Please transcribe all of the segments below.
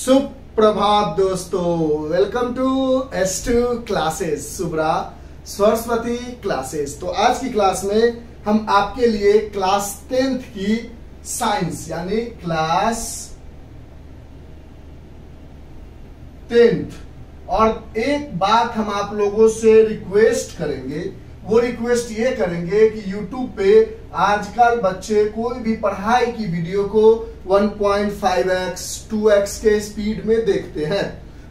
सुप्रभात दोस्तों, welcome to S2 classes, Subra Saraswati classes. तो आज की क्लास में हम आपके लिए क्लास 10th की साइंस यानी क्लास 10th और एक बात हम आप लोगों से रिक्वेस्ट करेंगे। वो रिक्वेस्ट ये करेंगे कि YouTube पे आजकल बच्चे कोई भी पढ़ाई की वीडियो को 1.5x 2x के स्पीड में देखते हैं,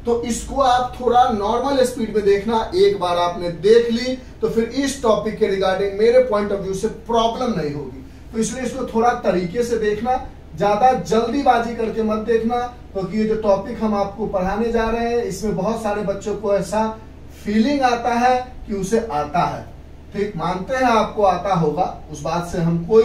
तो इसको आप थोड़ा नॉर्मल स्पीड में देखना। एक बार आपने देख ली तो फिर इस टॉपिक के रिगार्डिंग मेरे पॉइंट ऑफ व्यू से प्रॉब्लम नहीं होगी। तो इसलिए इसको थोड़ा तरीके से देखना, ज्यादा जल्दीबाजी करके मत देखना, क्योंकि ये जो टॉपिक हम आपको पढ़ाने जा रहे हैं इसमें बहुत सारे बच्चों को ऐसा फीलिंग आता है कि उसे आता है। ठीक, मानते हैं आपको आता होगा, उस बात से हम कोई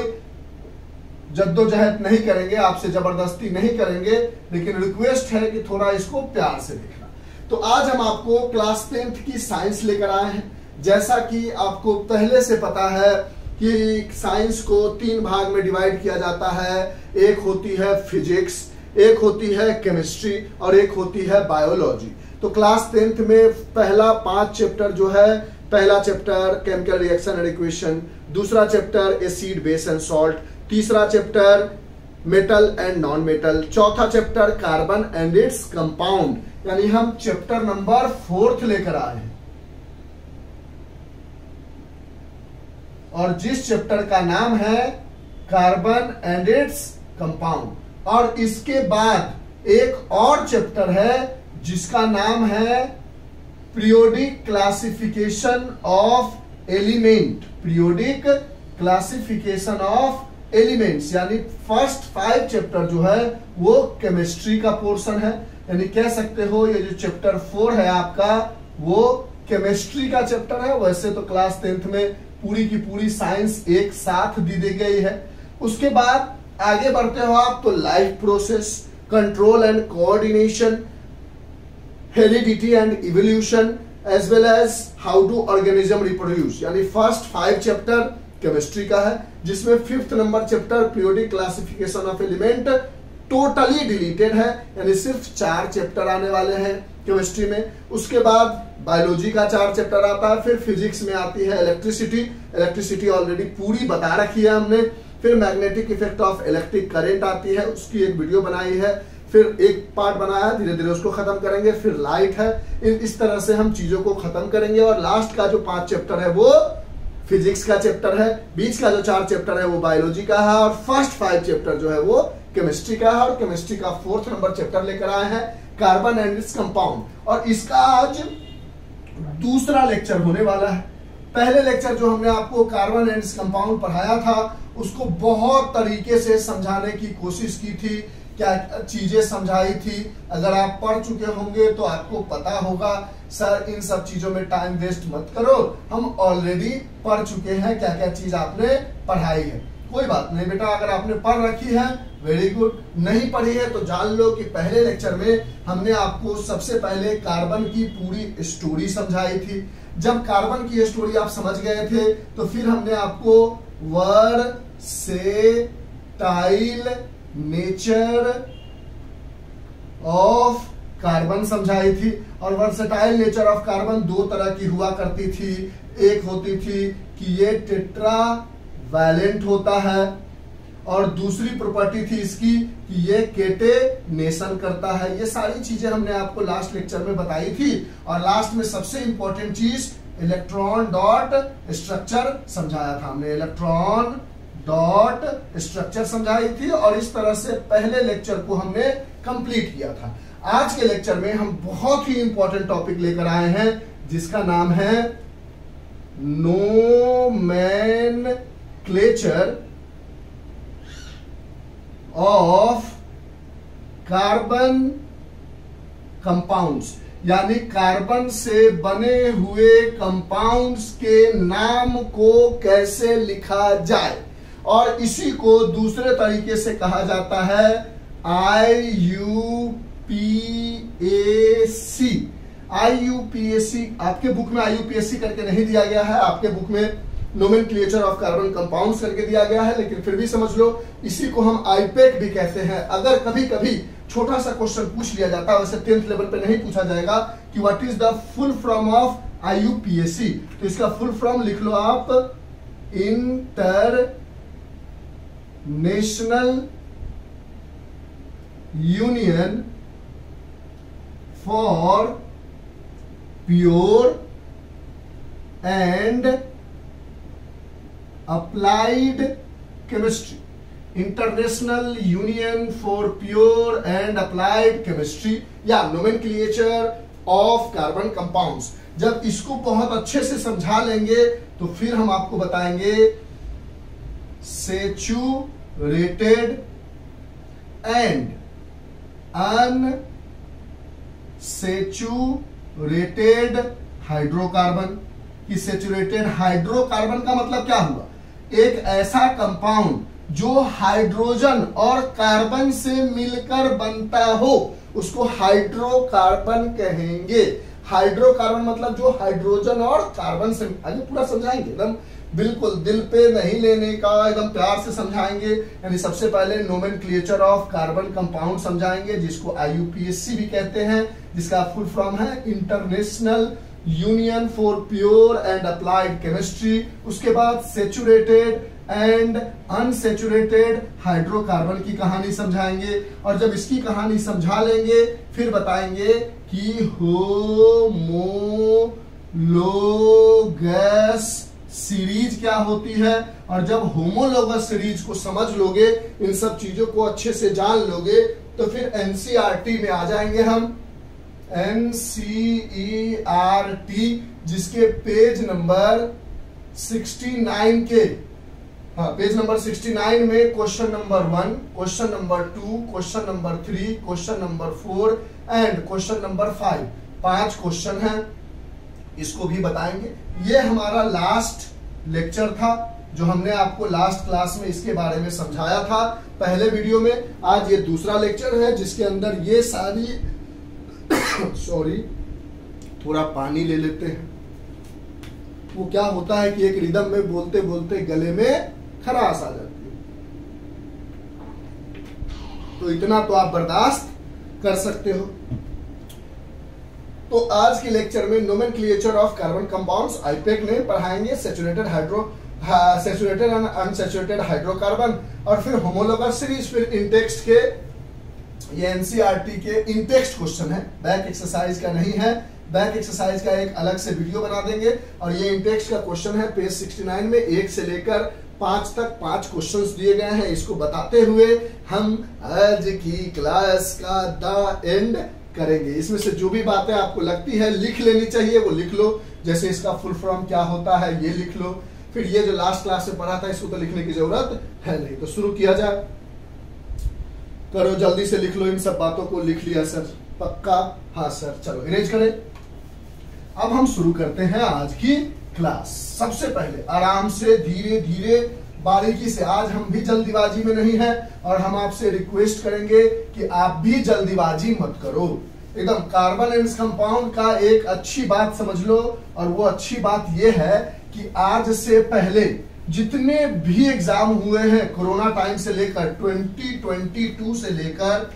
जद्दोजहद नहीं करेंगे, आपसे जबरदस्ती नहीं करेंगे, लेकिन रिक्वेस्ट है कि थोड़ा इसको प्यार से देखना। तो आज हम आपको क्लास 10th की साइंस लेकर आए हैं। जैसा कि आपको पहले से पता है कि साइंस को 3 भाग में डिवाइड किया जाता है। एक होती है फिजिक्स, एक होती है केमिस्ट्री और एक होती है बायोलॉजी। तो क्लास 10th में पहला 5 चैप्टर जो है, पहला chapter chemical reaction and equation, दूसरा chapter acid base and salt, तीसरा chapter metal and non metal, चौथा chapter carbon and its compound, यानी हम चैप्टर नंबर 4 लेकर आए हैं। और जिस चैप्टर का नाम है कार्बन एंड इट्स कंपाउंड। और इसके बाद एक और चैप्टर है जिसका नाम है periodic classification of element, periodic classification of elements, यानी फर्स्ट 5 चैप्टर जो है वो केमिस्ट्री का पोर्शन है। यानी कह सकते हो ये जो चैप्टर 4 है आपका वो केमिस्ट्री का चैप्टर है। वैसे तो क्लास 10th में पूरी की पूरी साइंस एक साथ दी गई है। उसके बाद आगे बढ़ते हो आप तो life process, control and coordination, heredity and evolution, as well as how to organism reproduce, यानी फर्स्ट 5 चैप्टर केमिस्ट्री का है, जिसमें 5th number chapter periodic classification of element totally deleted है, यानी सिर्फ 4 चैप्टर आने वाले हैं केमिस्ट्री में। उसके बाद बायोलॉजी का 4 चैप्टर आता है। फिर फिजिक्स में आती है इलेक्ट्रिसिटी, इलेक्ट्रिसिटी ऑलरेडी पूरी बता रखी है हमने। फिर magnetic effect of electric current आती है, उसकी एक वीडियो बनाई है। फिर एक पार्ट बनाया, धीरे धीरे उसको खत्म करेंगे। फिर लाइट है, इस तरह से हम चीजों को खत्म करेंगे। और लास्ट का जो 5 चैप्टर है वो फिजिक्स का चैप्टर है, बीच का जो 4 चैप्टर है वो बायोलॉजी का है, और फर्स्ट 5 चैप्टर जो है वो केमिस्ट्री का है। और केमिस्ट्री का 4th नंबर चैप्टर लेकर आए हैं कार्बन एंड इट्स कंपाउंड। और इसका आज दूसरा लेक्चर होने वाला है। पहले लेक्चर जो हमने आपको कार्बन एंड इट्स कंपाउंड पढ़ाया था उसको बहुत तरीके से समझाने की कोशिश की थी, क्या चीजें समझाई थी। अगर आप पढ़ चुके होंगे तो आपको पता होगा सर इन सब चीजों में टाइम वेस्ट मत करो, हम ऑलरेडी पढ़ चुके हैं, क्या क्या चीज आपने पढ़ाई है। कोई बात नहीं बेटा, अगर आपने पढ़ रखी है वेरी गुड, नहीं पढ़ी है तो जान लो कि पहले लेक्चर में हमने आपको सबसे पहले कार्बन की पूरी स्टोरी समझाई थी। जब कार्बन की स्टोरी आप समझ गए थे तो फिर हमने आपको वर्सेटाइल नेचर ऑफ कार्बन समझाई थी। और वर्सेटाइल नेचर ऑफ कार्बन 2 तरह की हुआ करती थी। एक होती थी कि ये टेट्रा वैलेंट होता है, और दूसरी प्रॉपर्टी थी इसकी कि ये केटेनेशन करता है। ये सारी चीजें हमने आपको लास्ट लेक्चर में बताई थी। और लास्ट में सबसे इंपॉर्टेंट चीज इलेक्ट्रॉन डॉट स्ट्रक्चर समझाया था हमने, इलेक्ट्रॉन डॉट स्ट्रक्चर समझाई थी। और इस तरह से पहले लेक्चर को हमने कंप्लीट किया था। आज के लेक्चर में हम बहुत ही इंपॉर्टेंट टॉपिक लेकर आए हैं जिसका नाम है नोमेनक्लेचर ऑफ कार्बन कंपाउंड्स, यानी कार्बन से बने हुए कंपाउंड्स के नाम को कैसे लिखा जाए। और इसी को दूसरे तरीके से कहा जाता है IUPAC। आपके बुक में IUPAC करके नहीं दिया गया है, आपके बुक में नोमेनक्लेचर ऑफ कार्बन कंपाउंड्स करके दिया गया है, लेकिन फिर भी समझ लो इसी को हम आईपेक भी कहते हैं। अगर कभी कभी छोटा सा क्वेश्चन पूछ लिया जाता है, वैसे 10th लेवल पे नहीं पूछा जाएगा कि what is the full form of IUPAC, तो इसका फुल फॉर्म लिख लो आप, international union for pure and applied chemistry. International union for pure and applied chemistry या नोमेनक्लेचर ऑफ कार्बन कंपाउंड्स। जब इसको बहुत अच्छे से समझा लेंगे तो फिर हम आपको बताएंगे सैचुरेटेड एंड अनसैचुरेटेड हाइड्रोकार्बन। कि सैचुरेटेड हाइड्रोकार्बन का मतलब क्या हुआ, एक ऐसा कंपाउंड जो हाइड्रोजन और कार्बन से मिलकर बनता हो उसको हाइड्रोकार्बन कहेंगे। हाइड्रोकार्बन मतलब जो हाइड्रोजन और कार्बन से, आगे पूरा समझाएंगे एकदम बिल्कुल दिल पे नहीं लेने का, एकदम प्यार से समझाएंगे। यानी सबसे पहले नोमेनक्लेचर ऑफ कार्बन कंपाउंड समझाएंगे जिसको IUPAC भी कहते हैं, जिसका फुल फॉर्म है international union for pure and applied chemistry. उसके बाद सैचुरेटेड एंड अनसैचुरेटेड हाइड्रोकार्बन की कहानी समझाएंगे, और जब इसकी कहानी समझा लेंगे फिर बताएंगे कि होमोलोगस सीरीज क्या होती है। और जब होमोलोगस सीरीज को समझ लोगे, इन सब चीजों को अच्छे से जान लोगे, तो फिर NCERT में आ जाएंगे हम। NCERT जिसके पेज नंबर 69 के, हाँ पेज नंबर 69 में question number 1, question number 2, question number 3, question number 4 and question number 5, 5 question हैं, इसको भी बताएंगे। ये हमारा लास्ट लेक्चर था जो हमने आपको लास्ट क्लास में इसके बारे में समझाया था पहले वीडियो में। आज ये दूसरा लेक्चर है जिसके अंदर ये सारी सॉरी थोड़ा पानी ले लेते हैं। वो क्या होता है कि एक रिदम में बोलते बोलते गले में खराश आ जाती है, तो इतना तो आप बर्दाश्त कर सकते हो। तो आज के लेक्चर में nomenclature of carbon compounds IUPAC ने पढ़ाएंगे, सैचुरेटेड एंड अनसैचुरेटेड हाइड्रोकार्बन, और फिर होमोलोगस सीरीज, फिर इनटेक्स्ट के, ये NCERT के इनटेक्स्ट क्वेश्चन है, बैक एक्सरसाइज का नहीं है। बैक एक्सरसाइज का एक अलग से वीडियो बना देंगे, और ये इनटेक्स्ट का क्वेश्चन है पेज 69 में 1 से लेकर 5 तक 5 क्वेश्चंस दिए गए हैं। इसको बताते हुए हम आज की क्लास का द एंड करेंगे। इसमें से जो भी बातें आपको लगती है लिख लेनी चाहिए वो लिख लो, जैसे इसका फुल फॉर्म क्या होता है ये लिख लो। फिर ये जो लास्ट क्लास में पढ़ा था इसको तो लिखने की जरूरत है नहीं, तो शुरू किया जाए। करो जल्दी से लिख लो, इन सब बातों को लिख लिया सर पक्का? हाँ सर, चलो इरेज करें। अब हम शुरू करते हैं आज की क्लास। सबसे पहले आराम से धीरे धीरे बारीकी से, आज हम भी जल्दीबाजी में नहीं हैं और हम आपसे रिक्वेस्ट करेंगे कि आप भी जल्दीबाजी मत करो। एकदम कार्बन एंड कंपाउंड का एक अच्छी बात समझ लो, और वो अच्छी बात यह है कि आज से पहले जितने भी एग्जाम हुए हैं कोरोना टाइम से लेकर 2022 से लेकर,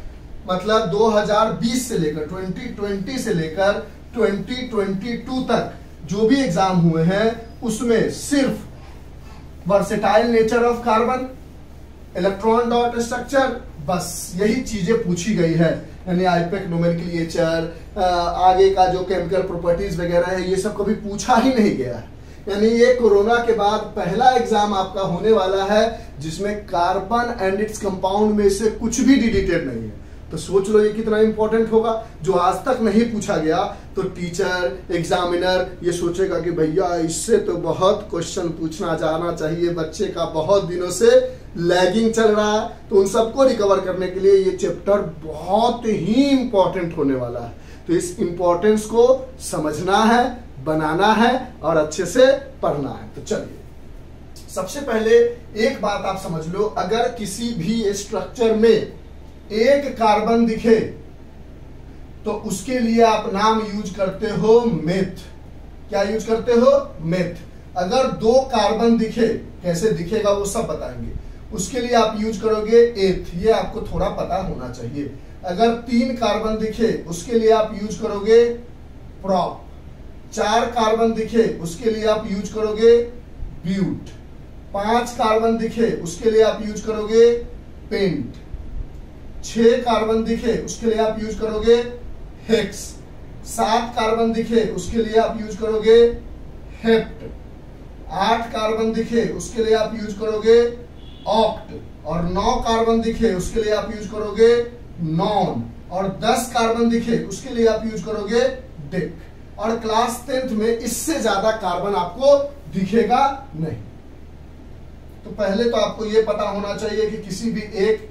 मतलब 2020 से लेकर 2020 से लेकर 2022 तक जो भी एग्जाम हुए हैं उसमें सिर्फ versatile nature of carbon, electron dot structure, बस यही चीजें पूछी गई है। यानी आईपेक नोमेनक्लेचर, आगे का जो केमिकल प्रॉपर्टीज वगैरह है ये सब कभी पूछा ही नहीं गया है। यानी ये कोरोना के बाद पहला एग्जाम आपका होने वाला है जिसमें कार्बन एंड इट्स कंपाउंड में से कुछ भी डिलीटेड नहीं है। तो सोच लो ये कितना इंपॉर्टेंट होगा। जो आज तक नहीं पूछा गया तो टीचर, एग्जामिनर ये सोचेगा कि भैया इससे तो बहुत क्वेश्चन पूछना जाना चाहिए, बच्चे का बहुत दिनों से लैगिंग चल रहा है। तो उन सबको रिकवर करने के लिए ये चैप्टर बहुत ही इंपॉर्टेंट होने वाला है। तो इस इंपॉर्टेंस को समझना है, बनाना है और अच्छे से पढ़ना है। तो चलिए सबसे पहले एक बात आप समझ लो, अगर किसी भी स्ट्रक्चर में एक कार्बन दिखे तो उसके लिए आप नाम यूज करते हो मेथ। क्या यूज करते हो? मेथ। अगर 2 कार्बन दिखे, कैसे दिखेगा वो सब बताएंगे, उसके लिए आप यूज करोगे एथ, ये आपको थोड़ा पता होना चाहिए। अगर 3 कार्बन दिखे उसके लिए आप यूज करोगे प्रॉप, 4 कार्बन दिखे उसके लिए आप यूज करोगे ब्यूट, 5 कार्बन दिखे उसके लिए आप यूज करोगे पेंट, 6 कार्बन दिखे उसके लिए आप यूज करोगे हेक्स, 7 कार्बन दिखे उसके लिए आप यूज करोगे हेप्ट, 8 कार्बन दिखे उसके लिए आप यूज करोगे ऑक्ट, और 9 कार्बन दिखे उसके लिए आप यूज करोगे नॉन, और 10 कार्बन दिखे उसके लिए आप यूज करोगे डिक। और क्लास 10th में इससे ज्यादा कार्बन आपको दिखेगा नहीं। तो पहले तो आपको यह पता होना चाहिए कि किसी भी एक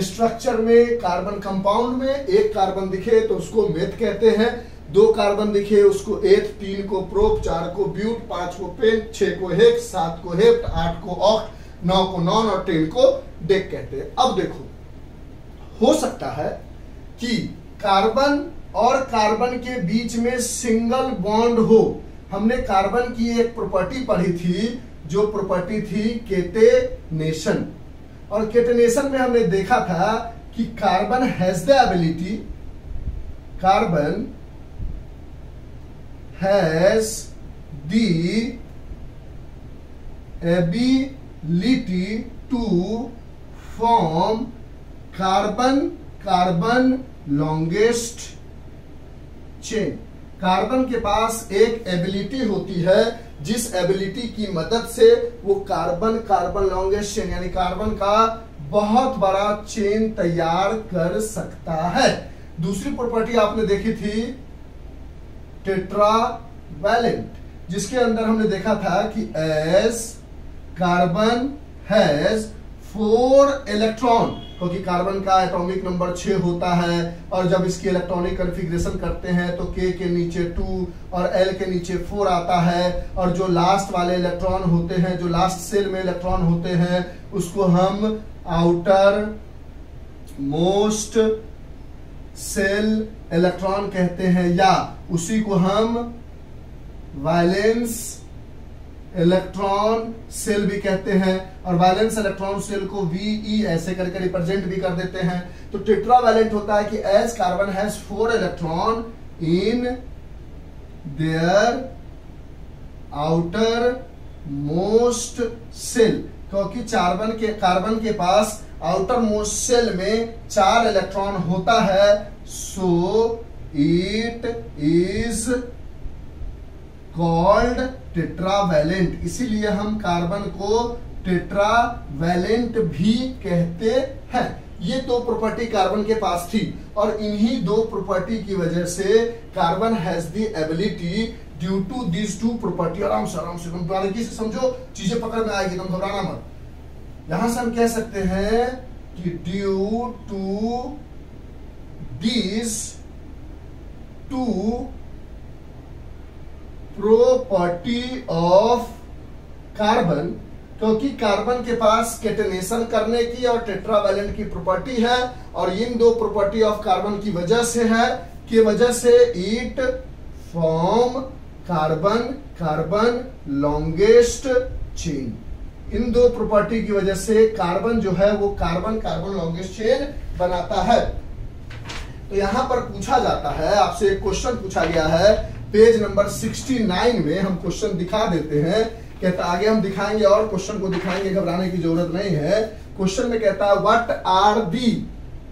स्ट्रक्चर में, कार्बन कंपाउंड में 1 कार्बन दिखे तो उसको मेथ कहते हैं, 2 कार्बन दिखे उसको एथ, 3 को प्रोप, 4 को ब्यूट, 5 को पेंट, 6 को हेक्स, 7 को हेप्ट, 8 को ऑक्ट, 9 को नॉन और 10 को डेक कहते हैं। अब देखो, हो सकता है कि कार्बन और कार्बन के बीच में सिंगल बॉन्ड हो। हमने कार्बन की एक प्रॉपर्टी पढ़ी थी, जो प्रॉपर्टी थी केटेनेशन, और केटेनेशन में हमने देखा था कि carbon has the ability, carbon has the ability to form carbon carbon longest chain. Carbon के पास एक एबिलिटी होती है, जिस एबिलिटी की मदद से वो कार्बन कार्बन लॉन्गेस्ट चेन यानी कार्बन का बहुत बड़ा चेन तैयार कर सकता है। दूसरी प्रॉपर्टी आपने देखी थी टेट्रावैलेंट, जिसके अंदर हमने देखा था कि एस कार्बन हैज 4 इलेक्ट्रॉन, क्योंकि कार्बन का एटॉमिक नंबर 6 होता है, और जब इसकी इलेक्ट्रॉनिक कॉन्फ़िगरेशन करते हैं तो K के नीचे 2 और L के नीचे 4 आता है, और जो लास्ट वाले इलेक्ट्रॉन होते हैं, जो लास्ट सेल में इलेक्ट्रॉन होते हैं, उसको हम आउटर मोस्ट सेल इलेक्ट्रॉन कहते हैं, या उसी को हम वैलेंस इलेक्ट्रॉन सेल भी कहते हैं, और वैलेंस इलेक्ट्रॉन सेल को VE ऐसे करके रिप्रेजेंट भी कर देते हैं। तो टेट्रावैलेंट होता है कि as carbon has 4 electron in their outer most shell, क्योंकि कार्बन के पास आउटर मोस्ट सेल में 4 इलेक्ट्रॉन होता है, so it is called tetravalent. इसीलिए हम कार्बन को टेट्रावैलेंट भी कहते हैं। ये 2 प्रॉपर्टी कार्बन के पास थी, और इन्हीं 2 प्रॉपर्टी की वजह से carbon has the ability due to this 2 property. आराम से एकदम बारीकी से समझो, चीजें पकड़ में आएगी, एकदम घबराना मत। यहां से हम कह सकते हैं कि due to this 2 property of carbon, क्योंकि कार्बन के पास केटेनेशन करने की और टेट्रावैलेंट की प्रॉपर्टी है, और इन 2 प्रॉपर्टी ऑफ कार्बन की वजह से है, की वजह से it form carbon carbon longest chain. In 2 property की वजह से कार्बन जो है वो कार्बन कार्बन लॉन्गेस्ट चेन बनाता है। तो यहां पर पूछा जाता है, आपसे एक क्वेश्चन पूछा गया है, पेज नंबर 69 में हम क्वेश्चन दिखा देते हैं। कहता आगे हम दिखाएंगे और क्वेश्चन को दिखाएंगे, घबराने की जरूरत नहीं है। क्वेश्चन में कहता है what are the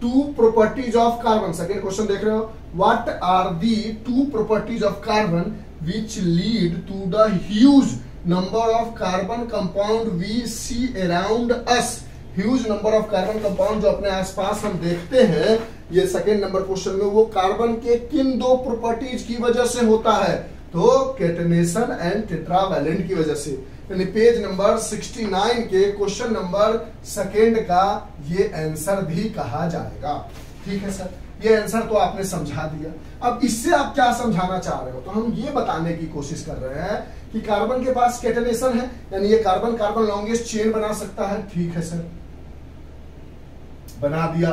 2 properties of carbon. Second question देख रहे हो, what are the 2 properties of carbon which lead to the huge number of carbon compound we see around us। Huge number of carbon compound जो अपने आसपास हम देखते हैं, ये सेकेंड नंबर क्वेश्चन में, वो कार्बन के किन 2 प्रॉपर्टीज की वजह से होता है? तो केटेनेशन एंड टेट्रावैलेंट की वजह से। यानी पेज नंबर 69 के क्वेश्चन नंबर सेकेंड का ये आंसर भी कहा जाएगा। ठीक है सर, ये आंसर तो आपने समझा दिया। अब इससे आप क्या समझाना चाह रहे हो? तो हम ये बताने की कोशिश कर रहे हैं कि कार्बन के पास केटेनेशन है, यानी ये कार्बन कार्बन लॉन्गेस्ट चेन बना सकता है। ठीक है सर, बना दिया।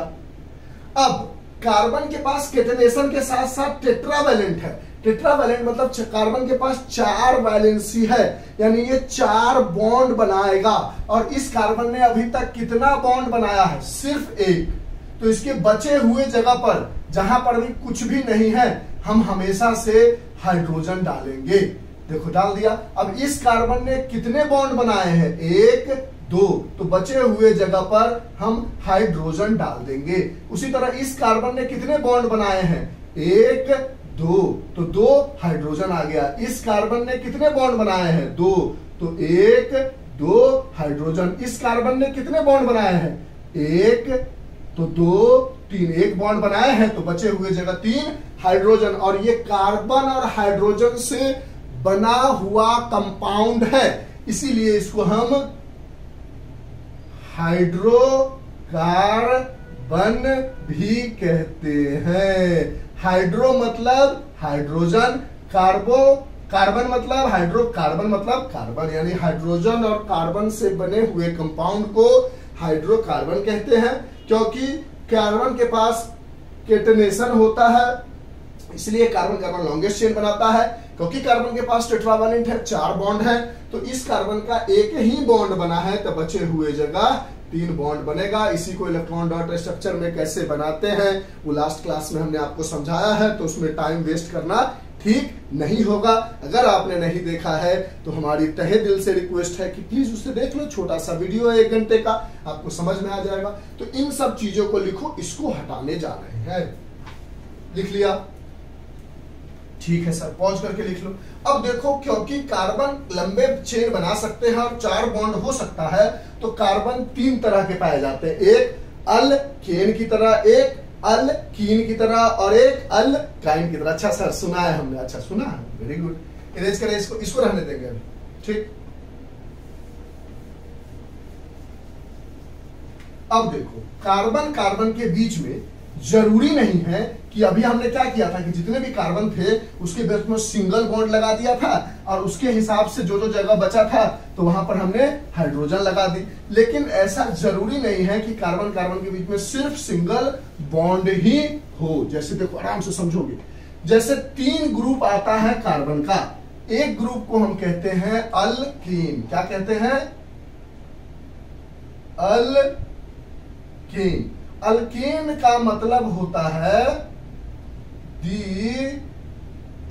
अब कार्बन के पास केटेनेशन के साथ साथ टेट्रावैलेंट है। टेट्रावैलेंट मतलब कार्बन के पास 4 वैलेंसी है, यानी ये 4 बॉन्ड बनाएगा। और इस कार्बन ने अभी तक कितना बॉन्ड बनाया है? सिर्फ एक। तो इसके बचे हुए जगह पर जहां पर भी कुछ भी नहीं है, हम हमेशा से हाइड्रोजन डालेंगे। देखो डाल दिया। अब इस कार्बन ने कितने बॉन्ड बनाए हैं? 1 2। तो बचे हुए जगह पर हम हाइड्रोजन डाल देंगे। उसी तरह इस कार्बन ने कितने बॉन्ड बनाए हैं? 1 2। तो 2 हाइड्रोजन आ गया। इस कार्बन ने कितने बॉन्ड बनाए हैं? 2। तो 1 2 हाइड्रोजन। इस कार्बन ने कितने बॉन्ड बनाए हैं? 1 तो 2 3। 1 बॉन्ड बनाए हैं तो बचे हुए जगह 3 हाइड्रोजन। और ये कार्बन और हाइड्रोजन से बना हुआ कंपाउंड है, इसीलिए इसको हम हाइड्रोकार्बन भी कहते हैं। हाइड्रो मतलब हाइड्रोजन, कार्बन मतलब हाइड्रोकार्बन मतलब कार्बन, यानी हाइड्रोजन और कार्बन से बने हुए कंपाउंड को हाइड्रोकार्बन कहते हैं। क्योंकि कार्बन के पास केटनेशन होता है, इसलिए कार्बन कार्बन लॉन्गेस्ट चेन बनाता है। क्योंकि कार्बन के पास टेट्रावैलेंट है, 4 बॉन्ड है, तो इस कार्बन का एक ही बॉन्ड बना है, तो बचे हुए जगह 3 बॉन्ड बनेगा। इसी को इलेक्ट्रॉन डॉट स्ट्रक्चर में कैसे बनाते हैं वो लास्ट क्लास में हमने आपको समझाया है, तो उसमें टाइम वेस्ट करना ठीक नहीं होगा। अगर आपने नहीं देखा है तो हमारी तहे दिल से रिक्वेस्ट है कि प्लीज उसे देख लो। छोटा सा वीडियो है, 1 घंटे का, आपको समझ में आ जाएगा। तो इन सब चीजों को लिखो, इसको हटाने जा रहे हैं। लिख लिया? ठीक है सर, पॉज करके लिख लो। अब देखो, क्योंकि कार्बन लंबे चेन बना सकते हैं और 4 बॉन्ड हो सकता है, तो कार्बन 3 तरह के पाए जाते हैं। एक अल्केन की तरह, एक अल्कीन की तरह और एक अल्काइन की तरह। अच्छा सर, सुना है हमने। अच्छा सुना है, वेरी गुड। इरेज करें इसको रहने देंगे अभी। ठीक, अब देखो, कार्बन कार्बन के बीच में जरूरी नहीं है कि अभी हमने क्या किया था कि जितने भी कार्बन थे उसके बीच में सिंगल बॉन्ड लगा दिया था और उसके हिसाब से जो जो जगह बचा था तो वहां पर हमने हाइड्रोजन लगा दी। लेकिन ऐसा जरूरी नहीं है कि कार्बन कार्बन के बीच में सिर्फ सिंगल बॉन्ड ही हो। जैसे देखो, आराम से समझोगे। जैसे 3 ग्रुप आता है कार्बन का, एक ग्रुप को हम कहते हैं अल्कीन। क्या कहते हैं? अल्कीन। अल्कीन का मतलब होता है the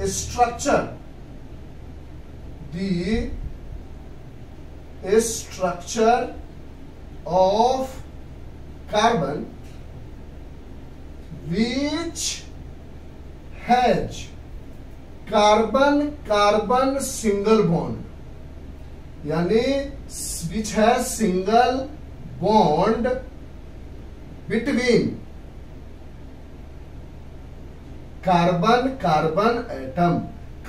structure of carbon which has carbon carbon single bond, यानी which has single bond between carbon carbon atom.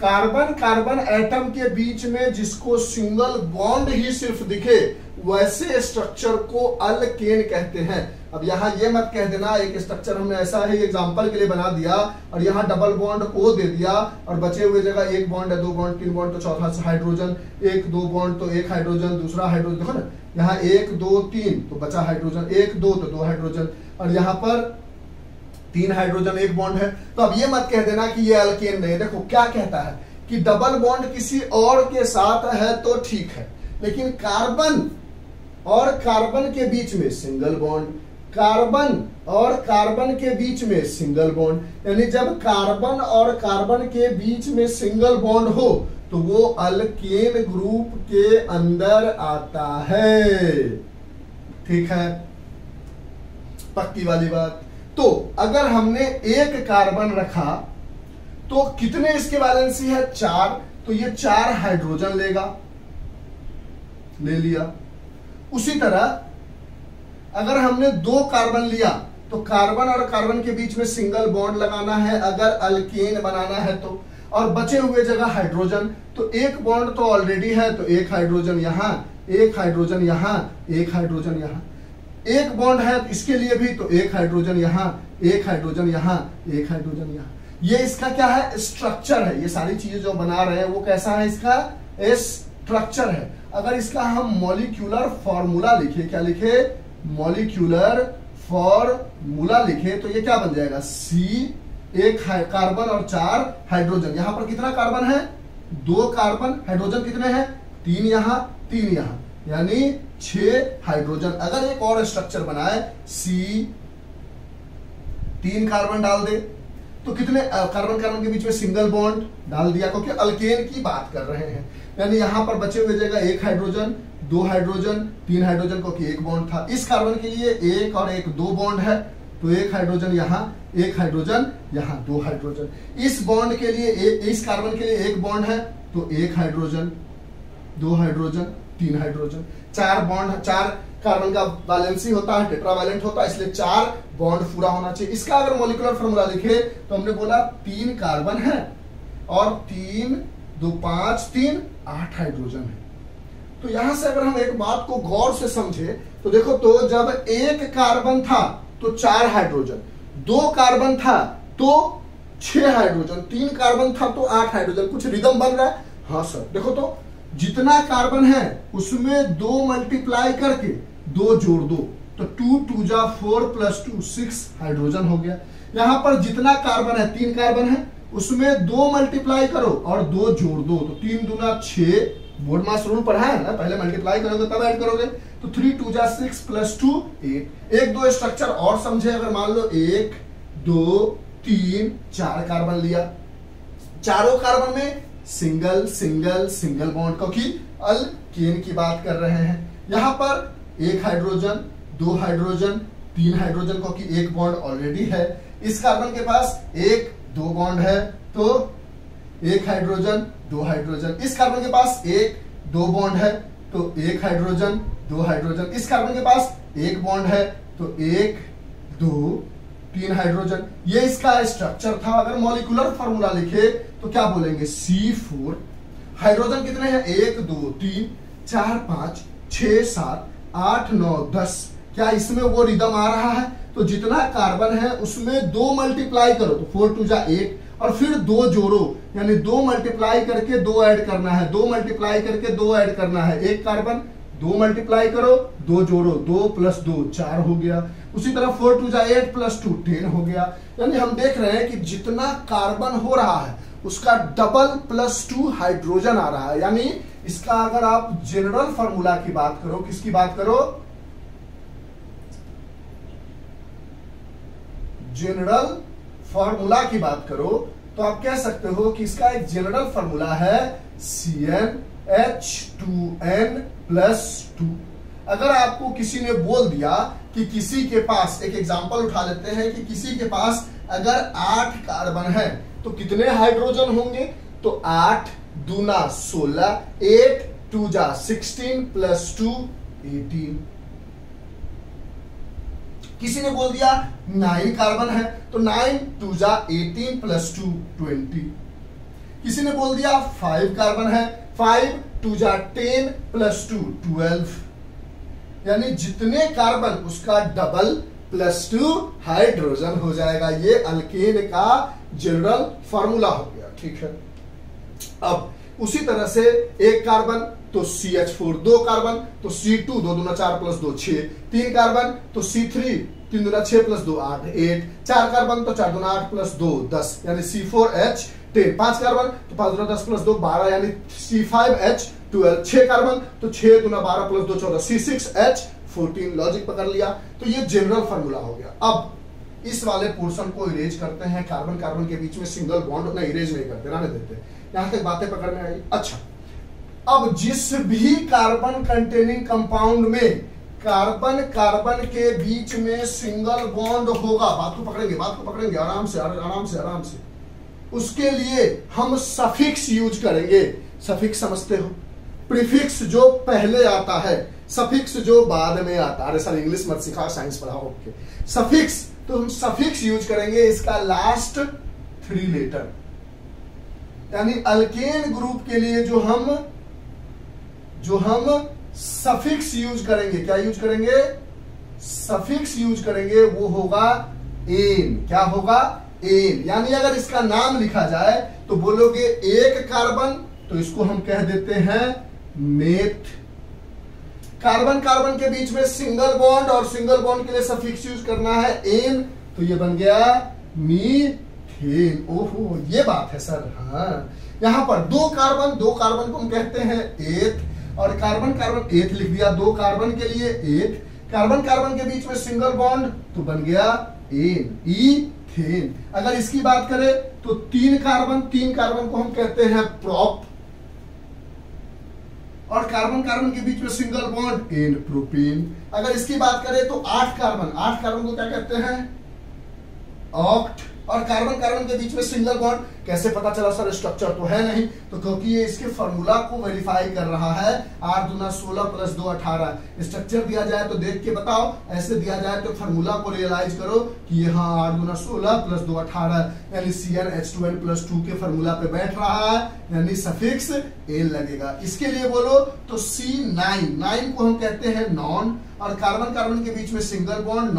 Carbon carbon atom के बीच में जिसको सिंगल बॉन्ड ही सिर्फ दिखे, वैसे स्ट्रक्चर को अल्केन कहते हैं। अब यहां ये मत कह देना एक स्ट्रक्चर हमने ऐसा ही एग्जांपल के लिए बना दिया और यहां डबल बॉन्ड ओ दे दिया और बचे हुए जगह 1 बॉन्ड है, 2 बॉन्ड, 3 बॉन्ड, तो चौथा हाइड्रोजन, 1 2 बॉन्ड तो 1 हाइड्रोजन, दूसरा हाइड्रोजन। देखो ना, यहाँ 1 2 3 तो बचा हाइड्रोजन, 1 2 तो 2 हाइड्रोजन, और यहाँ पर 3 हाइड्रोजन 1 बॉन्ड है। तो अब ये मत कह देना कि ये अल्केन नहीं। देखो क्या कहता है कि डबल बॉन्ड किसी और के साथ है तो ठीक है, लेकिन कार्बन और कार्बन के बीच में सिंगल बॉन्ड, कार्बन और कार्बन के बीच में सिंगल बॉन्ड, यानी जब कार्बन और कार्बन के बीच में सिंगल बॉन्ड हो तो वो अल्केन ग्रुप के अंदर आता है। ठीक है, पक्की वाली बात। तो अगर हमने एक कार्बन रखा तो कितने इसके वैलेंसी है? 4। तो ये 4 हाइड्रोजन लेगा, ले लिया। उसी तरह अगर हमने 2 कार्बन लिया तो कार्बन और कार्बन के बीच में सिंगल बॉन्ड लगाना है अगर अल्केन बनाना है तो, और बचे हुए जगह हाइड्रोजन, तो 1 बॉन्ड तो ऑलरेडी है, तो 1 हाइड्रोजन यहां, 1 हाइड्रोजन यहां, 1 हाइड्रोजन यहां। 1 बॉन्ड है इसके लिए भी, तो 1 हाइड्रोजन यहां, 1 हाइड्रोजन यहां, 1 हाइड्रोजन यहां। ये इसका क्या है? स्ट्रक्चर है। ये सारी चीजें जो बना रहे हैं वो कैसा है? इसका स्ट्रक्चर है। अगर इसका हम मॉलिक्यूलर फॉर्मूला लिखे, क्या लिखे? मॉलिक्यूलर फॉर्मूला लिखे, तो ये क्या बन जाएगा? C एक कार्बन और 4 हाइड्रोजन। यहां पर कितना कार्बन है? 2 कार्बन, हाइड्रोजन कितने हैं? 3 यहां 3 यहां, यानी 6 हाइड्रोजन। अगर एक और स्ट्रक्चर बनाए C, 3 कार्बन डाल दे तो कितने कार्बन कार्बन के बीच में सिंगल बॉन्ड डाल दिया, क्योंकि अल्केन की बात कर रहे हैं। यानी यहां पर बचे हुए जगह 1 हाइड्रोजन, 2 हाइड्रोजन, 3 हाइड्रोजन, क्योंकि 1 बॉन्ड था। इस कार्बन के लिए 1 और 1 2 बॉन्ड है, तो 1 हाइड्रोजन यहां, 1 हाइड्रोजन यहां, 2 हाइड्रोजन। इस बॉन्ड के लिए इस कार्बन के लिए 1 बॉन्ड है, तो 1 hydrogen, 2 hydrogen, 3 hydrogen. 4 bond, 4 carbon का वैलेंसी होता है, टेट्रावैलेंट होता है, इसलिए 4 बॉन्ड पूरा होना चाहिए। इसका अगर मॉलिक्यूलर फार्मूला लिखे तो हमने बोला 3 कार्बन है और 3 2 5 3 8 हाइड्रोजन है। तो यहां से अगर हम एक बात को गौर से समझे तो देखो, तो जब 1 कार्बन था तो 4 हाइड्रोजन, 2 कार्बन था तो 6 हाइड्रोजन, 3 कार्बन था तो 8 हाइड्रोजन। कुछ रिदम बन रहा है? हाँ सर। देखो तो जितना कार्बन है उसमें 2 मल्टीप्लाई करके 2 जोड़ दो, तो 2 2 जा 4 प्लस 2 6 हाइड्रोजन हो गया। यहां पर जितना कार्बन है, 3 कार्बन है, उसमें 2 मल्टीप्लाई करो और 2 जोड़ दो, तो 3 दूना 6, बोर्ड मास रूल पढ़ा है ना, पहले मल्टीप्लाई करोगे तब ऐड करोगे, तो 3 2 जा 6 प्लस 2 8। एक दो स्ट्रक्चर और समझे, अगर मान लो 1 2 3 4 कार्बन लिया, चारों कार्बन में सिंगल सिंगल सिंगल बॉन्ड, क्योंकि अल्केन की बात कर रहे हैं। यहां पर 1 हाइड्रोजन, 2 हाइड्रोजन, 3 हाइड्रोजन, क्योंकि 1 बॉन्ड ऑलरेडी है। इस कार्बन के पास 1 2 बॉन्ड है, तो 1 हाइड्रोजन, 2 हाइड्रोजन। इस कार्बन के पास 1 2 बॉन्ड है, तो 1 हाइड्रोजन, 2 हाइड्रोजन। इस कार्बन के पास 1 बॉन्ड है, तो 1 2 3 हाइड्रोजन। ये इसका स्ट्रक्चर था। अगर मॉलिक्यूलर फार्मूला लिखे तो क्या बोलेंगे? C4। हाइड्रोजन कितने हैं? 1 2 3 4 5 6 7 8 9 10। क्या इसमें वो रिदम आ रहा है? तो जितना कार्बन है उसमें 2 मल्टीप्लाई करो, तो 4 2 जा 8, और फिर 2 जोड़ो, यानी 2 मल्टीप्लाई करके 2 ऐड करना है, 2 मल्टीप्लाई करके 2 ऐड करना है। 1 कार्बन, 2 मल्टीप्लाई करो, 2 जोड़ो, 2 प्लस 2 4 हो गया। उसी तरह 4 2 जा 8 प्लस 2 10 हो गया। यानी हम देख रहे हैं कि जितना कार्बन हो रहा है उसका डबल प्लस 2 हाइड्रोजन आ रहा है। यानी इसका अगर आप जनरल फार्मूला की बात करो, किसकी बात करो? जनरल फार्मूला की बात करो, तो आप कह सकते हो कि इसका एक जनरल फार्मूला है CnH2n+2। अगर आपको किसी ने बोल दिया कि किसी के पास, एक एग्जांपल उठा लेते हैं कि किसी के पास अगर 8 कार्बन है तो कितने हाइड्रोजन होंगे? तो 8 दूना 16, 8 2 जा 16 प्लस 2 18। किसी ने बोल दिया 9 कार्बन है तो 9 2 जा 18 प्लस 2 20। किसी ने बोल दिया 5 कार्बन है, 5 2 जा 10 प्लस 2 12। यानी जितने कार्बन उसका डबल प्लस 2 हाइड्रोजन हो जाएगा। ये अल्केन का जनरल फार्मूला हो गया, ठीक है। अब उसी तरह से 1 कार्बन तो CH4, 2 कार्बन तो C2, 2 दूना 4 प्लस 2 6, 3 कार्बन तो C3, 3 दूना 6 प्लस 2 8 8, 4 कार्बन तो 4 दूना 8 प्लस 2 10, यानी C4H10, 5 कार्बन तो 5 दूना 10 प्लस 2 12, यानी C5H12, 6 कार्बन तो 6 दूना 12 प्लस 2 14, C6H14। लॉजिक पकड़ लिया, तो ये जनरल फार्मूला हो गया। अब इस वाले पोर्शन को इरेज करते हैं। कार्बन कार्बन के बीच में सिंगल बॉन्ड ना, इरेज नहीं करते, रहने देते। यहां तक बातें पकड़ में आई। अच्छा, अब जिस भी कार्बन कंटेनिंग कंपाउंड में कार्बन कार्बन के बीच में सिंगल बॉन्ड होगा, बात को पकड़ेंगे आराम से आराम से आराम से, उसके लिए हम सफिक्स यूज करेंगे। सफिक्स समझते हो? प्रीफिक्स जो पहले आता है, सफिक्स जो बाद में आता है। अरे सर इंग्लिश मत सिखाओ, साइंस पढ़ाओ। ओके, सफिक्स, तो हम सफिक्स यूज करेंगे इसका लास्ट 3 लेटर। यानी अल्केन ग्रुप के लिए जो हम सफिक्स यूज करेंगे, क्या यूज करेंगे? सफिक्स यूज करेंगे, वो होगा एन। क्या होगा? एन। यानी अगर इसका नाम लिखा जाए तो बोलोगे 1 कार्बन, तो इसको हम कह देते हैं मेथ। कार्बन कार्बन के बीच में सिंगल बॉन्ड, और सिंगल बॉन्ड के लिए सफिक्स यूज करना है एन, तो ये बन गया मीथेन। इथेन। ओहो ये बात है सर। हाँ यहाँ पर दो कार्बन को हम कहते हैं एथ, और कार्बन कार्बन एथ लिख दिया, दो कार्बन के लिए एथ, कार्बन कार्बन के बीच में सिंगल बॉन्ड तो बन गया एन, इथेन। अगर इसकी बात करें तो तीन कार्बन को हम कहते हैं प्रोप, और कार्बन कार्बन के बीच में सिंगल बॉन्ड एन, प्रोपेन। अगर इसकी बात करें तो आठ कार्बन को क्या कहते हैं, ऑक्ट, और कार्बन कार्बन के बीच में सिंगल बॉन्ड। कैसे पता चला सर, स्ट्रक्चर तो है नहीं, तो क्योंकि ये इसके फॉर्मूला को वेरीफाई कर रहा है। 8 दूना 16 प्लस 2 18। स्ट्रक्चर दिया जाए तो देख के बताओ, ऐसे दिया जाए तो फॉर्मूला को रियलाइज करो कि यहाँ 8 दूना 16 प्लस 2 18, यानी CnH2n प्लस 2 के फॉर्मूला पे बैठ रहा है, यानी सफिक्स एन लगेगा। इसके लिए बोलो तो C9 को हम कहते हैं नॉन, और कार्बन कार्बन के बीच में सिंगल बॉन्ड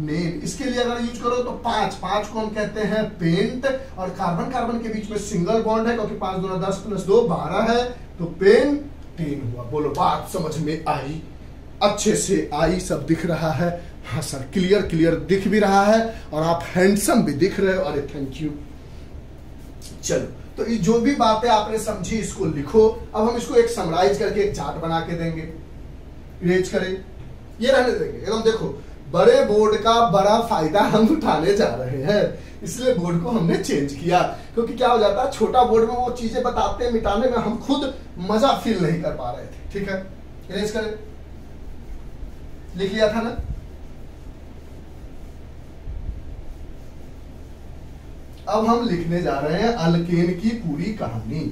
नेन। इसके लिए अगर यूज करो तो 5 को हम कहते हैं पेंट, और कार्बन कार्बन के बीच में सिंगल बॉन्ड है क्योंकि 5 दूना 10 प्लस 2 12 है, तो पेंटेन हुआ। बोलो बात समझ में आई, अच्छे से आई, सब दिख रहा है। हाँ सर क्लियर दिख भी रहा है, और आप हैंडसम भी दिख रहे हो। अरे थैंक यू। चलो तो ये जो भी बातें आपने समझी इसको लिखो। अब हम इसको एक समराइज करके एक चार्ट बना के देंगे, इरेज करें, ये रहने देंगे एकदम। देखो बड़े बोर्ड का बड़ा फायदा हम उठाने जा रहे हैं, इसलिए बोर्ड को हमने चेंज किया, क्योंकि क्या हो जाता है छोटा बोर्ड में वो चीजें बताते मिटाने में हम खुद मजा फील नहीं कर पा रहे थे। ठीक है, इरेज करें, लिख लिया था ना। अब हम लिखने जा रहे हैं अल्केन की पूरी कहानी,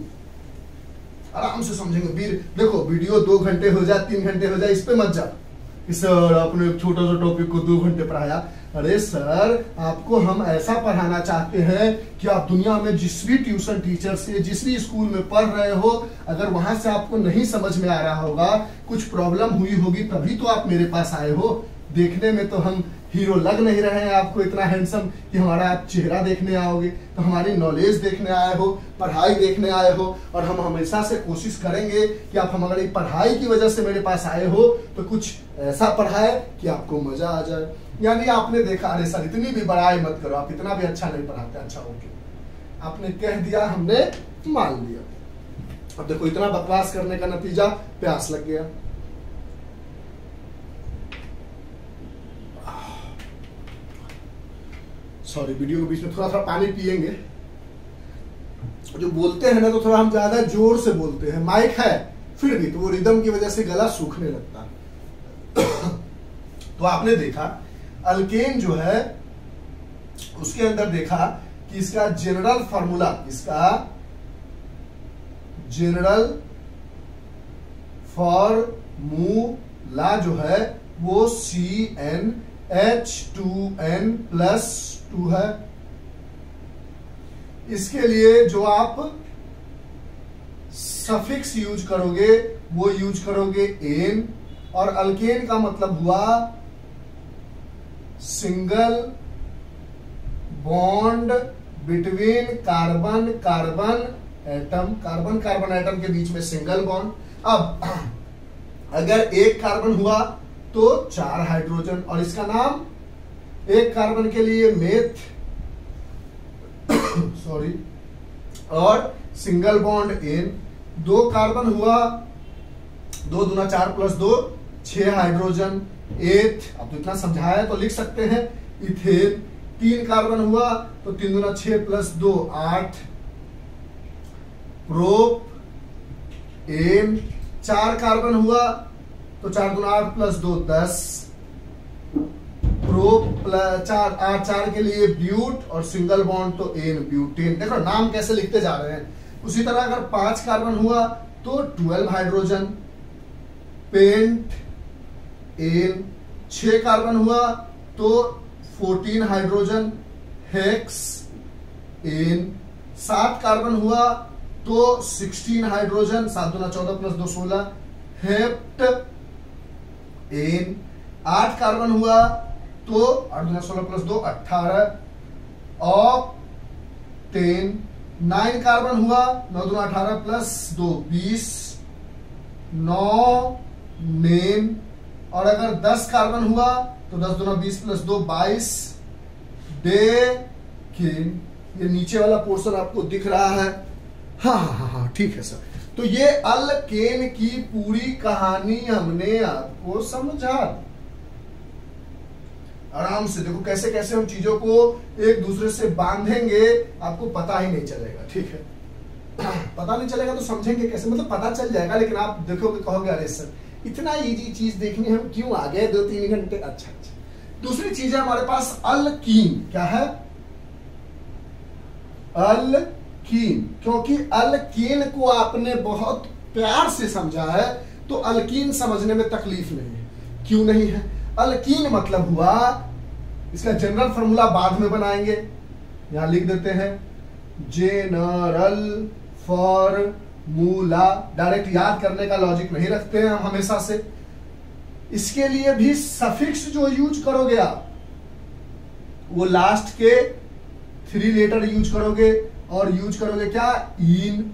आराम से समझेंगे। देखो वीडियो 2 घंटे हो जाए 3 घंटे हो जाए, इस पे मत जाओ कि सर आपने एक छोटा सा टॉपिक को 2 घंटे पढ़ाया। अरे सर आपको हम ऐसा पढ़ाना चाहते हैं कि आप दुनिया में जिस भी ट्यूशन टीचर से, जिस भी स्कूल में पढ़ रहे हो, अगर वहां से आपको नहीं समझ में आ रहा होगा, कुछ प्रॉब्लम हुई होगी, तभी तो आप मेरे पास आए हो। देखने में तो हम हीरो लग नहीं रहे हैं आपको इतना हैंडसम कि हमारा आप चेहरा देखने आओगे, तो हमारी नॉलेज देखने आए हो, पढ़ाई देखने आए हो, और हम हमेशा से कोशिश करेंगे कि आप हमारी पढ़ाई की वजह से मेरे पास आए हो तो कुछ ऐसा पढ़ाए कि आपको मजा आ जाए। यानी आपने देखा, अरे सर इतनी भी बड़ाई मत करो, आप इतना भी अच्छा नहीं पढ़ाते। अच्छा ओके, आपने कह दिया, हमने मान लिया। अब देखो इतना बकवास करने का नतीजा प्यास लग गया। सॉरी, वीडियो के बीच में थोड़ा पानी पिएंगे। जो बोलते हैं ना तो थोड़ा हम ज्यादा जोर से बोलते हैं, माइक है फिर भी तो वो रिदम की वजह से गला सूखने लगता है। तो आपने देखा अल्केन जो है उसके अंदर देखा कि इसका जनरल फॉर्मूला, इसका जनरल फॉर्मूला जो है वो CnH2n प्लस 2 है। इसके लिए जो आप सफिक्स यूज करोगे वो यूज करोगे एन, और अल्केन का मतलब हुआ single bond between carbon carbon atom, carbon carbon atom के बीच में सिंगल बॉन्ड। अब अगर एक कार्बन हुआ तो 4 हाइड्रोजन, और इसका नाम एक कार्बन के लिए मेथ सॉरी, और सिंगल बॉन्ड एन। 2 कार्बन हुआ, 2 दूना 4 प्लस 2 6 हाइड्रोजन एथ। अब तो इतना समझाया तो लिख सकते हैं इथेन। 3 कार्बन हुआ तो 3 दूना 6 प्लस 2 8 प्रोप एन। 4 कार्बन हुआ तो 4 दूना 8 प्लस 2 10 प्रोप प्लस 4 के लिए ब्यूट, और सिंगल बॉन्ड तो एन ब्यूटेन। देखो नाम कैसे लिखते जा रहे हैं। उसी तरह अगर 5 कार्बन हुआ तो 12 हाइड्रोजन पेंट एन। 6 कार्बन हुआ तो 14 हाइड्रोजन हेक्स एन। 7 कार्बन हुआ तो 16 हाइड्रोजन, 7 दूना 14 प्लस 2 16 हेप्ट एन। 8 कार्बन हुआ तो 8 दूना 16 प्लस 2 18 ऑक्टेन। 9 कार्बन हुआ, 9 दूना 18 प्लस 2 20 9 नेन। और अगर 10 कार्बन हुआ तो 10 दूना 20 प्लस 2 22 डेकेन। ये नीचे वाला पोर्शन आपको दिख रहा है? हाँ हाँ हाँ हाँ, ठीक है सर। तो ये अल्केन की पूरी कहानी हमने आपको समझा। आराम से देखो कैसे कैसे हम चीजों को एक दूसरे से बांधेंगे, आपको पता ही नहीं चलेगा, ठीक है। पता नहीं चलेगा तो समझेंगे कैसे, मतलब पता चल जाएगा, लेकिन आप देखोगे कहोगे अरे सर इतना इजी चीज देखनी हम क्यों आ गए 2-3 घंटे। अच्छा अच्छा। दूसरी चीज है हमारे पास अल्कीन। क्या है? अल्कीन। क्योंकि अल्कीन को आपने बहुत प्यार से समझा है तो अल्कीन समझने में तकलीफ नहीं है। क्यों नहीं है? अल्कीन मतलब हुआ, इसका जनरल फॉर्मूला बाद में बनाएंगे, यहां लिख देते हैं जनरल फॉर्मूला। डायरेक्ट याद करने का लॉजिक नहीं रखते हैं हम हमेशा से। इसके लिए भी सफिक्स जो यूज करोगे आप, वो लास्ट के 3 लेटर यूज करोगे, और यूज करोगे क्या? इन।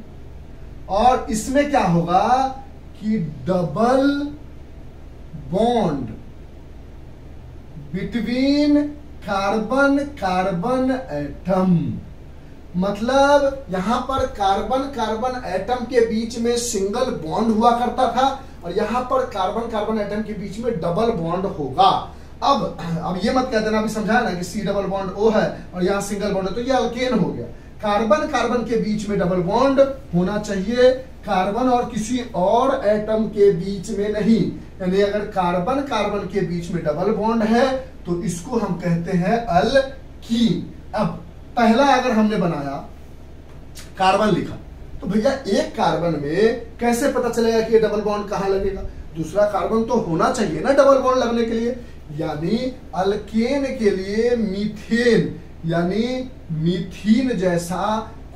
और इसमें क्या होगा कि double bond between carbon carbon atom, मतलब यहां पर कार्बन कार्बन एटम के बीच में सिंगल बॉन्ड हुआ करता था, और यहां पर कार्बन कार्बन एटम के बीच में डबल बॉन्ड होगा। अब ये मत कह देना, अभी समझाया ना कि सी डबल बॉन्ड ओ है और यहां सिंगल बॉन्ड है, तो ये अल्केन हो गया। कार्बन कार्बन के बीच में डबल बॉन्ड होना चाहिए, कार्बन और किसी और एटम के बीच में नहीं। यानी अगर कार्बन कार्बन के बीच में डबल बॉन्ड है तो इसको हम कहते हैं अल्कीन। अब पहला अगर हमने बनाया कार्बन लिखा, तो भैया एक कार्बन में कैसे पता चलेगा कि ये डबल बॉन्ड कहां लगेगा? दूसरा कार्बन तो होना चाहिए ना डबल बॉन्ड लगने के लिए। यानी अल्केन के लिए मीथेन, यानी मीथीन जैसा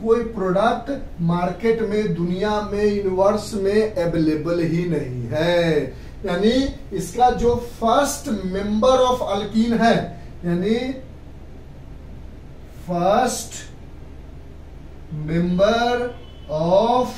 कोई प्रोडक्ट मार्केट में, दुनिया में, यूनिवर्स में अवेलेबल ही नहीं है। यानी इसका जो फर्स्ट मेंबर ऑफ अल्कीन है, यानी फर्स्ट मेंबर ऑफ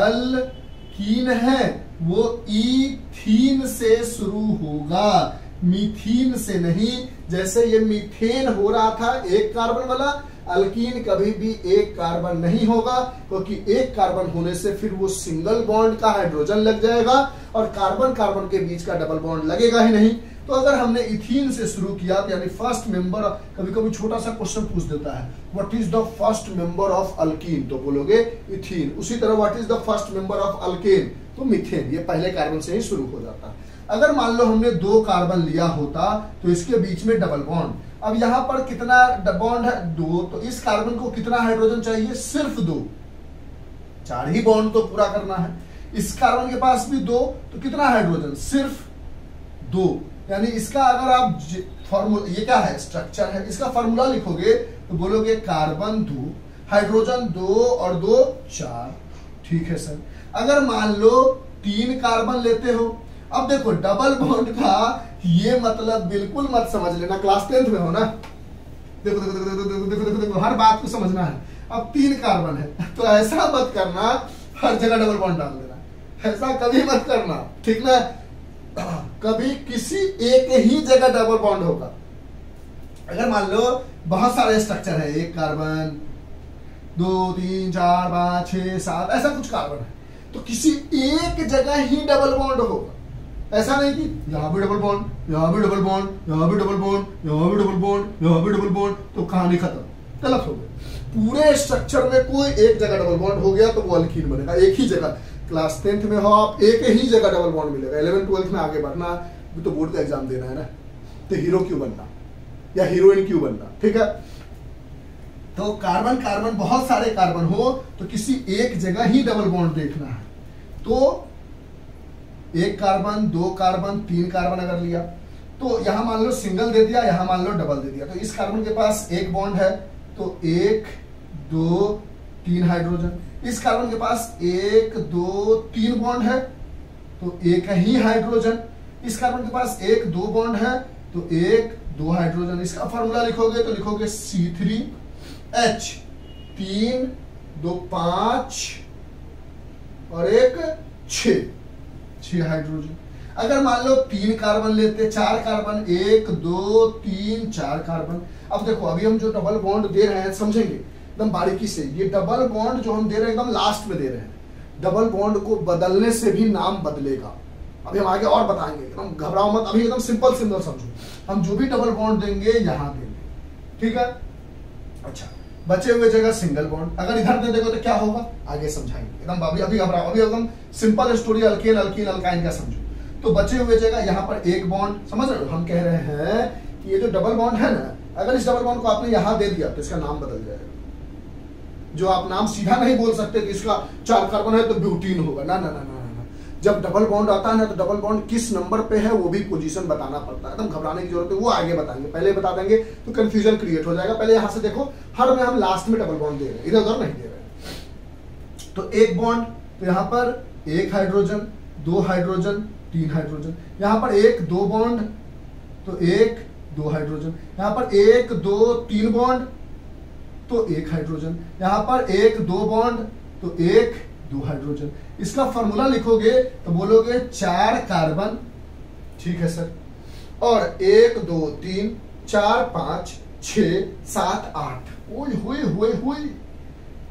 अल्कीन है, वो ईथीन से शुरू होगा, मीथीन से नहीं। जैसे ये मीथेन हो रहा था एक कार्बन वाला, अल्कीन कभी भी एक कार्बन नहीं होगा, क्योंकि एक कार्बन होने से फिर वो सिंगल बॉन्ड का हाइड्रोजन लग जाएगा और कार्बन कार्बन के बीच का डबल बॉन्ड लगेगा ही नहीं। तो अगर हमने इथीन से शुरू किया, तो यानी फर्स्ट मेंबर, कभी कभी छोटा सा क्वेश्चन पूछ देता है what is the first member of alkyne, तो बोलोगे इथीन। उसी तरह what is the first member of alkane, तो मीथेन। ये पहले कार्बन से ही शुरू हो जाता है। अगर मान लो हमने 2 कार्बन लिया होता तो इसके बीच में डबल बॉन्ड, अब यहां पर कितना बॉन्ड है? 2, तो इस कार्बन को कितना हाइड्रोजन चाहिए? सिर्फ 2, 4 ही बॉन्ड तो पूरा करना है। इस कार्बन के पास भी 2, तो कितना हाइड्रोजन? सिर्फ 2। यानी इसका अगर आप फॉर्मूला, ये क्या है? स्ट्रक्चर है, इसका फॉर्मूला लिखोगे तो बोलोगे कार्बन 2, हाइड्रोजन 2 और 2 4। ठीक है सर। अगर मान लो 3 कार्बन लेते हो, अब देखो डबल बॉन्ड का ये मतलब बिल्कुल मत समझ लेना, क्लास 10th में हो ना। देखो देखो देखो देखो देखो देखो देखो, हर बात को समझना है। अब 3 कार्बन है तो ऐसा मत करना हर जगह डबल बॉन्ड डाल देना, ऐसा कभी मत करना, ठीक ना। कभी किसी एक ही जगह डबल बॉन्ड होगा। अगर मान लो बहुत सारे स्ट्रक्चर है, 1 कार्बन 2 3 4 5 6 7 ऐसा कुछ कार्बन है, तो किसी एक जगह ही डबल बॉन्ड होगा। ऐसा नहीं कि यहां भी डबल बॉन्ड, यहां भी डबल बॉन्ड, यहां भी डबल बॉन्ड, यहां भी डबल बॉन्ड, यहां भी डबल बॉन्ड, तो कहानी खत्म, गलत हो गई। पूरे स्ट्रक्चर में कोई एक जगह डबल बॉन्ड हो गया तो वो अल्कीन बनेगा, एक ही जगह। क्लास 10th में हो आप, एक ही जगह डबल बॉन्ड मिलेगा। 11th 12th में आगे बढ़ना तो बोर्ड का एग्जाम देना है ना, तो हीरो क्यों बनना या हीरोइन क्यों बनना, ठीक है। तो कार्बन कार्बन, बहुत सारे कार्बन हो तो किसी एक जगह ही डबल बॉन्ड देखना है। तो 1 कार्बन 2 कार्बन 3 कार्बन अगर लिया, तो यहां मान लो सिंगल दे दिया, यहां मान लो डबल दे दिया, तो इस कार्बन के पास 1 बॉन्ड है तो 1 2 3 हाइड्रोजन। इस कार्बन के पास 1 2 3 बॉन्ड है तो 1 ही हाइड्रोजन। इस कार्बन के पास 1 2 बॉन्ड है तो 1 2 हाइड्रोजन। इसका फॉर्मूला लिखोगे तो लिखोगे C3H 3 2 5 और 1 6 हाइड्रोजन। अगर मान लो 3 कार्बन लेते, 4 कार्बन 1 2 3 4 कार्बन। अब देखो अभी हम जो डबल बॉन्ड दे रहे हैं समझेंगे एकदम बारीकी से। ये डबल बॉन्ड जो हम दे रहे हैं एकदम लास्ट में दे रहे हैं। डबल बॉन्ड को बदलने से भी नाम बदलेगा। अभी हम आगे और बताएंगे, एकदम घबराओ मत, अभी एकदम सिंपल सिंपल समझो। हम जो भी डबल बॉन्ड देंगे यहाँ देंगे, ठीक है। अच्छा, बचे हुए जगह सिंगल बॉन्ड, अगर इधर दे देंगे तो क्या होगा आगे समझाएंगे। एकदम अभी घबराओ, अभी एकदम simple story alkane alkene alkyne का समझो। तो बचे हुए जगह यहाँ पर एक बॉन्ड, समझ रहे हो। हम कह रहे हैं कि ये जो डबल बॉन्ड है ना, अगर इस डबल बॉन्ड को आपने यहाँ दे दिया तो इसका नाम बदल जाएगा। जो आप नाम सीधा नहीं बोल सकते कि इसका 4 कार्बन है तो ब्यूटीन होगा, ना ना ना ना ना। जब डबल बॉन्ड आता है ना तो डबल बॉन्ड किस नंबर पे है वो भी पोजीशन बताना पड़ता है। एकदम घबराने की जरूरत है, वो आगे बताएंगे, पहले बता देंगे तो कंफ्यूजन क्रिएट हो जाएगा। पहले यहाँ से देखो, हर में हम लास्ट में डबल बॉन्ड दे रहे हैं, इधर उधर नहीं दे रहे। तो एक बॉन्ड, तो यहाँ पर एक हाइड्रोजन, 2 हाइड्रोजन, 3 हाइड्रोजन। यहाँ पर 1 2 बॉन्ड, तो 1 2 हाइड्रोजन। यहाँ पर 1 2 3 बॉन्ड, तो 1 हाइड्रोजन। यहाँ पर 1 2 बॉन्ड, तो 1 2 हाइड्रोजन। इसका फॉर्मूला लिखोगे तो बोलोगे 4 कार्बन, ठीक है सर, और 1 2 3 4 5 6 7 8। हुई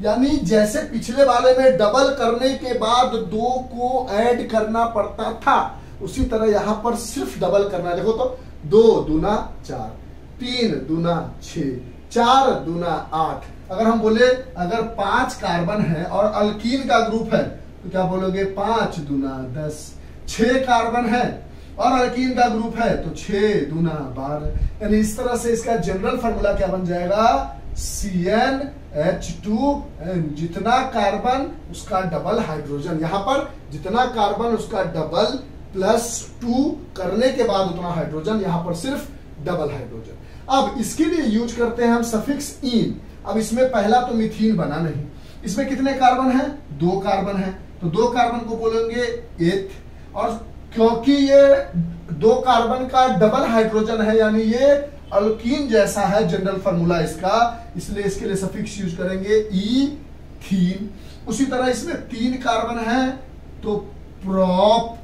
यानी जैसे पिछले वाले में डबल करने के बाद 2 को ऐड करना पड़ता था, उसी तरह यहां पर सिर्फ डबल करना है। देखो तो 2 दूना 4, 3 दूना 6, 4 दूना 8। अगर हम बोले अगर 5 कार्बन है और अल्कीन का ग्रुप है तो क्या बोलोगे 5 दूना 10। 6 कार्बन है और अल्कीन का ग्रुप है तो 6 दूना 12। यानी इस तरह से इसका जनरल फार्मूला क्या बन जाएगा, CnH2n। जितना कार्बन उसका डबल हाइड्रोजन, यहां पर जितना कार्बन उसका डबल +2 करने के बाद उतना हाइड्रोजन, यहां पर सिर्फ डबल हाइड्रोजन। अब इसके लिए यूज करते हैं हम सफिक्स इन। अब इसमें पहला तो मिथीन बना नहीं, इसमें कितने कार्बन है, 2 कार्बन है, तो 2 कार्बन को बोलेंगे एथ। और क्योंकि ये 2 कार्बन का डबल हाइड्रोजन है यानी ये अल्कीन जैसा है जनरल फार्मूला इसका, इसलिए इसके लिए सफिक्स यूज करेंगे ईथीन। उसी तरह इसमें 3 कार्बन है तो प्रोप,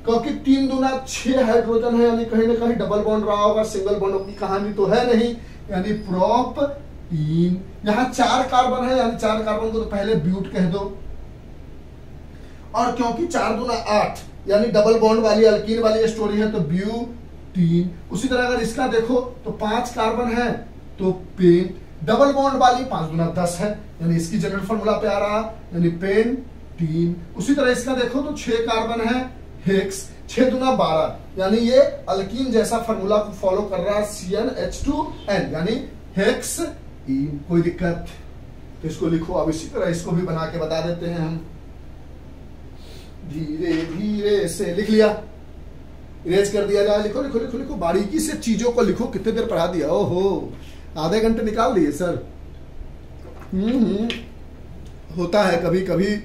क्योंकि 3 दूना 6 हाइड्रोजन है यानी कहीं ना कहीं डबल बॉन्ड रहा होगा, सिंगल बॉन्ड की कहानी तो है नहीं, यानी प्रोप इन। यहां 4 कार्बन है यानी 4 कार्बन को तो पहले ब्यूट कह दो। और क्योंकि 4 दूना 8 यानी डबल बॉन्ड वाली अल्कीन वाली स्टोरी है तो ब्यूटीन। उसी तरह अगर इसका देखो तो 5 कार्बन है तो पेंट, डबल बॉन्ड वाली 5 दूना 10 है यानी इसकी जनरल फार्मूला पे आ रहा यानी पेंटीन। उसी तरह इसका देखो तो 6 कार्बन है हेक्स, 6 दूना 12 यानी ये अल्कीन जैसा फार्मूला को फॉलो कर रहा है CnH2n यानी हेक्स इन। कोई दिक्कत तो इसको लिखो। अब इसी तरह इसको भी बना के बता देते हैं हम, धीरे धीरे से लिख लिया, इरेज कर दिया जाए। लिखो लिखो लिखो लिखो, बारीकी से चीजों को लिखो। कितने देर पढ़ा दिया, ओहो आधे घंटे निकाल दिए सर। होता है कभी कभी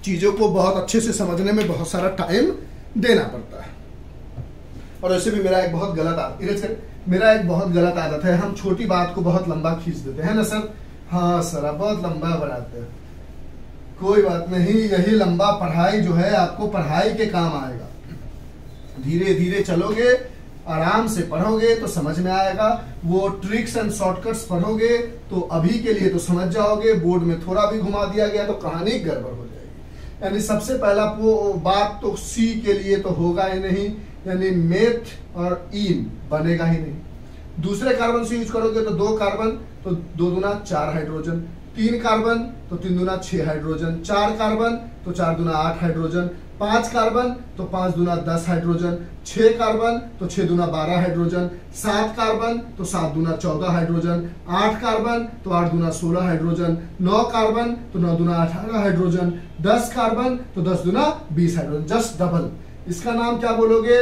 चीजों को बहुत अच्छे से समझने में बहुत सारा टाइम देना पड़ता है। और वैसे भी मेरा एक बहुत गलत आदत, इरेज कर, मेरा एक बहुत गलत आदत है, हम छोटी बात को बहुत लंबा खींच देते हैं ना सर। हाँ सर, आप बहुत लंबा बनाते हैं। कोई बात नहीं, यही लंबा पढ़ाई जो है आपको पढ़ाई के काम आएगा। धीरे धीरे चलोगे, आराम से पढ़ोगे तो समझ में आएगा। वो ट्रिक्स एंड शॉर्टकट्स पढ़ोगे तो अभी के लिए तो समझ जाओगे, बोर्ड में थोड़ा भी घुमा दिया गया तो कहानी गड़बड़ हो जाएगी। यानी सबसे पहला वो बात तो सी के लिए तो होगा ही नहीं, यानी मेथ और इन बनेगा ही नहीं। दूसरे कार्बन से यूज करोगे तो 2 कार्बन तो 2 दूना 4 हाइड्रोजन, 3 कार्बन तो 3 दूना 6 हाइड्रोजन, 4 कार्बन तो 4 दूना 8 हाइड्रोजन, 5 कार्बन तो 5 दूना 10 हाइड्रोजन, 6 कार्बन तो 6 दूना 12 हाइड्रोजन, 7 कार्बन तो 7 दूना 14 हाइड्रोजन, 8 कार्बन तो 8 दूना 16 हाइड्रोजन, 9 कार्बन तो 9 दूना 18 हाइड्रोजन, 10 कार्बन तो 10 दूना 20 हाइड्रोजन, जस्ट डबल। इसका नाम क्या बोलोगे,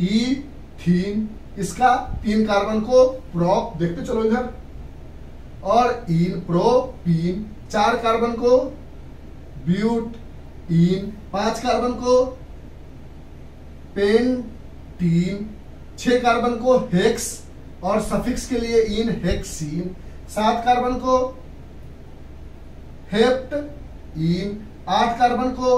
ईथीन। इसका 3 कार्बन को प्रोप, देखते चलो इधर, और इन प्रोपीन। 4 कार्बन को ब्यूट इन, 5 कार्बन को पेंटीन, 6 कार्बन को हेक्स और सफिक्स के लिए इन हेक्सीन, 7 कार्बन को हेप्ट इन, 8 कार्बन को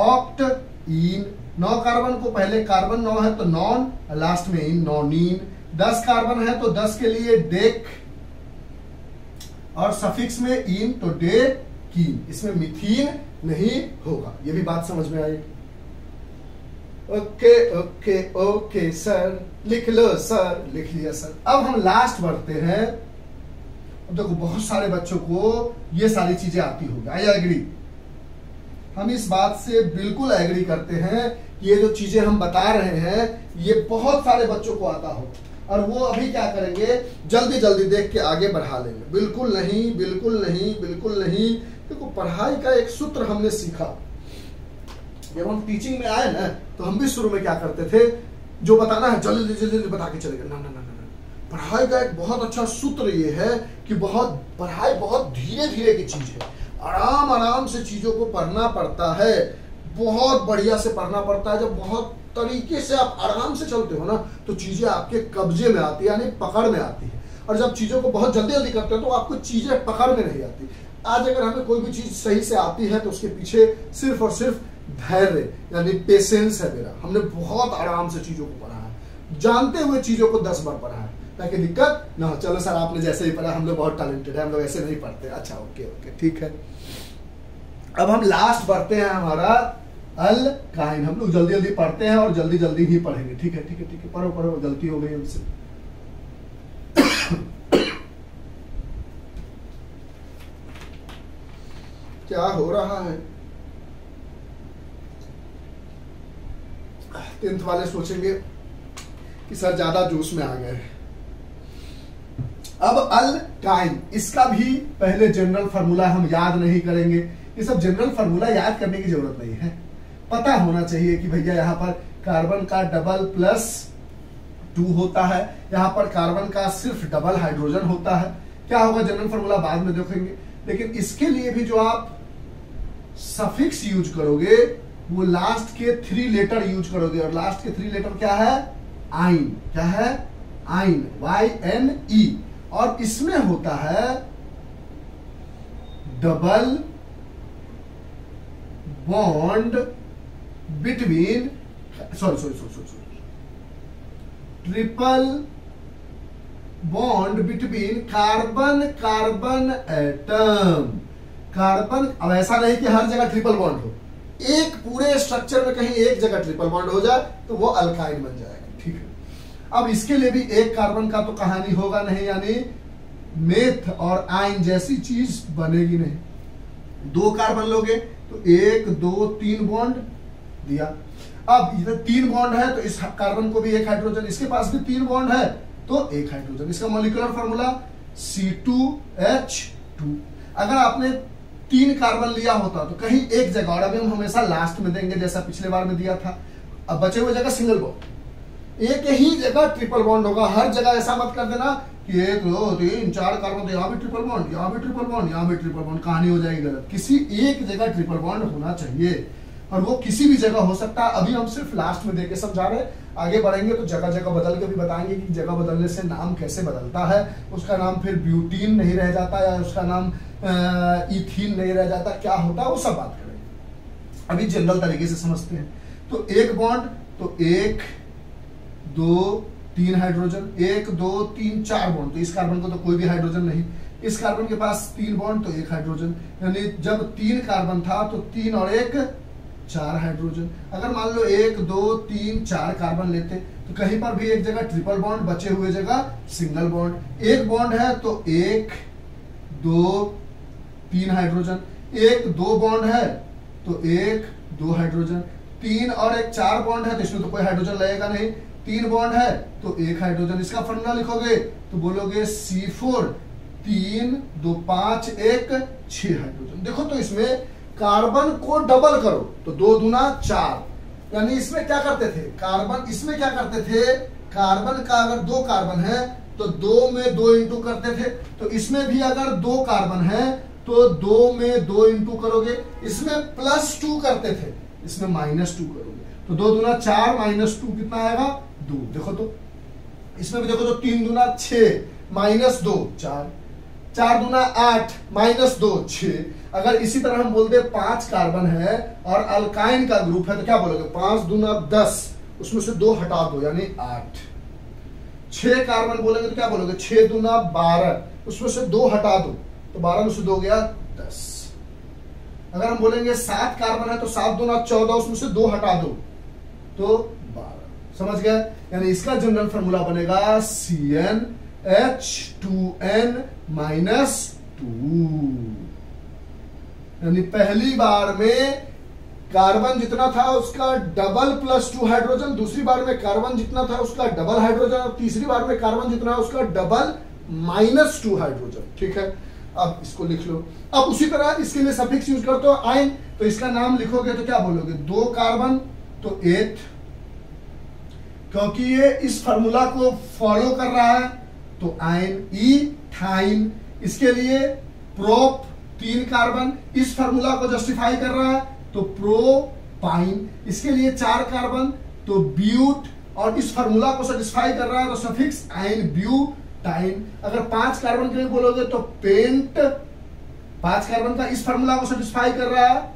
ऑक्ट इन, 9 कार्बन को, पहले कार्बन 9 है तो नॉन, लास्ट में इन नॉनीन, 10 कार्बन है तो 10 के लिए डेक, और सफिक्स में इन तो डे कीन, इसमें मिथीन नहीं होगा। ये भी बात समझ में आई? ओके ओके ओके सर, लिख लो सर। लिख लिया सर। अब हम लास्ट बढ़ते हैं। अब देखो बहुत सारे बच्चों को ये सारी चीजें आती होगी, आई एग्री। हम इस बात से बिल्कुल एग्री करते हैं कि ये जो चीजें हम बता रहे हैं ये बहुत सारे बच्चों को आता हो, और वो अभी क्या करेंगे, जल्दी जल्दी देख के आगे बढ़ा लेंगे। बिल्कुल नहीं, बिल्कुल नहीं, बिल्कुल नहीं। देखो पढ़ाई का एक सूत्र हमने सीखा। जब हम टीचिंग में आए ना तो हम भी शुरू में क्या करते थे, जो बताना है जल्दी जल्दी बता के चले गए। ना ना ना ना, पढ़ाई का एक बहुत अच्छा सूत्र ये है कि पढ़ाई बहुत धीरे धीरे की चीज है। आराम आराम से चीजों को पढ़ना पड़ता है, बहुत बढ़िया से पढ़ना पड़ता है। जब बहुत तरीके से आप आराम से चलते हो ना तो चीजें आपके कब्जे में आती है, यानी पकड़ में आती है। और जब चीजों को बहुत जल्दी जल्दी करते हो तो आपको चीजें पकड़ में नहीं आती। आज अगर हमें कोई भी चीज सही से आती है तो उसके पीछे सिर्फ और सिर्फ धैर्य यानी पेशेंस है मेरा। हमने बहुत आराम से चीजों को पढ़ा है, जानते हुए चीजों को 10 बार पढ़ा है, ताकि दिक्कत ना हो। चलो सर आपने जैसे ही पढ़ा, हम लोग बहुत टैलेंटेड है, हम लोग ऐसे नहीं पढ़ते। अच्छा ओके ओके ठीक है। अब हम लास्ट बढ़ते हैं हमारा अल्काइन। हम लोग जल्दी जल्दी पढ़ते हैं और जल्दी जल्दी ही पढ़ेंगे। ठीक है ठीक है ठीक है, पढ़ो पढ़ो, गलती हो गई हमसे। क्या हो रहा है? 10th वाले सोचेंगे कि सर ज्यादा जोश में आ गए। अब अल्काइन, इसका भी पहले जनरल फार्मूला हम याद नहीं करेंगे। ये सब जनरल फार्मूला याद करने की जरूरत नहीं है, पता होना चाहिए कि भैया यहाँ पर कार्बन का डबल +2 होता है, यहाँ पर कार्बन का सिर्फ डबल हाइड्रोजन होता है। क्या होगा जनरल फार्मूला बाद में देखेंगे, लेकिन इसके लिए भी जो आप सफिक्स यूज करोगे वो लास्ट के 3 लेटर यूज करोगे, और लास्ट के 3 लेटर क्या है? आइन। क्या है? आइन, YNE। और इसमें होता है double bond between, triple bond between carbon carbon atom. Carbon, अब ऐसा नहीं कि हर जगह ट्रिपल बॉन्ड हो, एक पूरे स्ट्रक्चर में कहीं एक जगह ट्रिपल बॉन्ड हो जाए तो वो अल्काइन बन जाएगा। ठीक है। अब इसके लिए भी एक कार्बन का तो कहानी होगा नहीं, यानी मेथ और आइन जैसी चीज बनेगी नहीं। 2 कार्बन लोगे तो 1 2 3 बॉन्ड दिया। अब इधर 3 बॉन्ड है तो इस कार्बन को भी 1 हाइड्रोजन, इसके पास भी 3 बॉन्ड है तो 1 हाइड्रोजन। इसका मॉलिक्यूलर फार्मूला C2H2। अगर आपने 3 कार्बन लिया होता तो कहीं एक जगह, और अभी हम हमेशा लास्ट में देंगे जैसा पिछले बार में दिया था। अब बचे हुए जगह सिंगल बॉन्ड, एक ही जगह ट्रिपल बॉन्ड होगा। हर जगह ऐसा मत कर देना कि 1 2 3 4 कार्बन, तो यहाँ भी ट्रिपल बॉन्ड, यहाँ भी ट्रिपल बॉन्ड, यहाँ भी ट्रिपल बॉन्ड, कहानी हो जाएगी गलत। किसी एक जगह ट्रिपल बॉन्ड होना चाहिए, और वो किसी भी जगह हो सकता है। अभी हम सिर्फ लास्ट में देके समझा रहे, आगे बढ़ेंगे तो जगह जगह बदल के भी बताएंगे कि जगह बदलने से नाम कैसे बदलता है। उसका नाम फिर ब्यूटीन नहीं रह जाता, या उसका नाम इथीन नहीं रह जाता, क्या होता है वो सब बात करेंगे। अभी जनरल तरीके से समझते हैं। तो 1 बॉन्ड तो 1 2 3 हाइड्रोजन, 1 2 3 4 बॉन्ड, तो इस कार्बन को तो कोई भी हाइड्रोजन नहीं। इस कार्बन के पास 3 बॉन्ड तो 1 हाइड्रोजन, यानी जब 3 कार्बन था तो 3 और 1 4 हाइड्रोजन। अगर मान लो 1 2 3 4 कार्बन लेते तो कहीं पर भी एक जगह ट्रिपल बॉन्ड, बचे हुए जगह सिंगल बॉन्ड। 1 बॉन्ड है तो 1 2 3 हाइड्रोजन, 1 2 बॉन्ड है तो 1 2 हाइड्रोजन, 3 और 1 4 बॉन्ड है तो इसमें तो कोई हाइड्रोजन लगेगा नहीं, 3 बॉन्ड है तो 1 हाइड्रोजन। इसका फॉर्मूला लिखोगे तो बोलोगे C4 3 2 5 1 6 हाइड्रोजन। देखो तो इसमें कार्बन को डबल करो तो 2 दूना 4, यानी इसमें क्या करते थे कार्बन, इसमें क्या करते थे कार्बन का अगर 2 कार्बन है तो 2 में 2 इंटू करते थे, तो इसमें भी अगर 2 कार्बन है तो 2 में 2 इंटू करोगे। इसमें +2 करते थे, इसमें -2 करोगे तो 2 दूना 4 -2 कितना आएगा 2। देखो तो इसमें भी देखो तो 3 दूना 6 -2 4, 4 दूना 8 -2 6। अगर इसी तरह हम बोलते 5 कार्बन है और अल्काइन का ग्रुप है तो क्या बोलोगे 5 दूना 10, उसमें से 2 हटा दो यानी 8, 6 कार्बन बोलेंगे तो क्या बोलोगे, 6 दूना 12, उसमें से 2 हटा दो तो 12 में से 2 गया 10। अगर हम बोलेंगे 7 कार्बन है तो 7 दूना 14, उसमें से 2 हटा दो तो 12। समझ गए? यानी इसका जनरल फॉर्मूला बनेगा CnH2n -2। यानी पहली बार में कार्बन जितना था उसका डबल +2 हाइड्रोजन, दूसरी बार में कार्बन जितना था उसका डबल हाइड्रोजन, और तीसरी बार में कार्बन जितना है उसका डबल -2 हाइड्रोजन। ठीक है, अब इसको लिख लो। अब उसी तरह इसके लिए सफिक्स यूज करते हो आयन, तो इसका नाम लिखोगे तो क्या बोलोगे, 2 कार्बन तो 8, क्योंकि ये इस फार्मूला को फॉलो कर रहा है तो आयन इथाइन। इसके लिए प्रोप 3 कार्बन, इस फार्मूला को जस्टिफाई कर रहा है तो प्रोपाइन। इसके लिए 4 कार्बन तो ब्यूट, और इस फार्मूला को सेटिस्फाई कर रहा है तो सफिक्स आयन ब्यूटाइन। अगर 5 कार्बन के लिए बोलोगे तो पेंट, 5 कार्बन का इस फार्मूला को सेटिस्फाई कर रहा है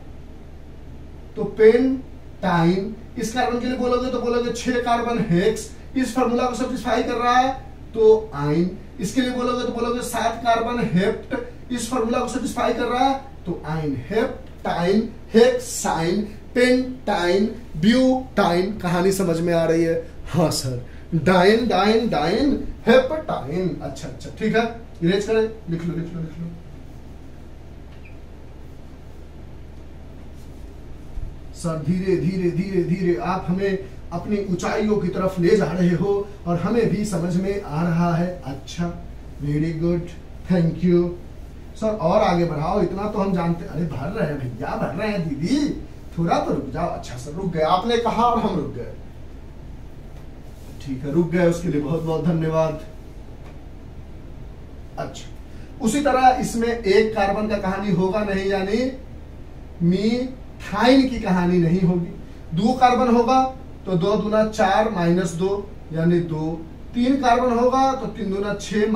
तो पेंटाइन। इस कार्बन के लिए बोलोगे तो बोलोगे 6 कार्बन हेक्स, इस फार्मूला को सेटिस्फाई कर रहा है तो आइन। इसके लिए बोलोगे तो बोलोगे 7 कार्बन हेप्ट, इस फार्मूला को सेटिस्फाई कर रहा है तो आइन। Heptyne, hexyne, pentyne, butyne. कहानी समझ में आ रही है? हाँ sir, dine dine dine heptyne. अच्छा अच्छा, ठीक है, इरेज करें, लिख लो लिख लो लिख लो। सर धीरे धीरे धीरे धीरे आप हमें अपनी ऊंचाइयों की तरफ ले जा रहे हो और हमें भी समझ में आ रहा है। अच्छा, very good, thank you sir. और आगे बढ़ाओ, इतना तो हम जानते। अरे भर रहे हैं भैया, भर रहे हैं दीदी, थोड़ा तो रुक जाओ। अच्छा सर, रुक गए, आपने कहा और हम रुक गए। ठीक है, रुक गए, उसके लिए बहुत बहुत धन्यवाद। अच्छा, उसी तरह इसमें 1 कार्बन का कहानी होगा नहीं, यानी मीथाइन की कहानी नहीं होगी। 2 कार्बन होगा तो 2 दूना 4 -2 यानी 2। 3 कार्बन होगा तो 3 दूना 6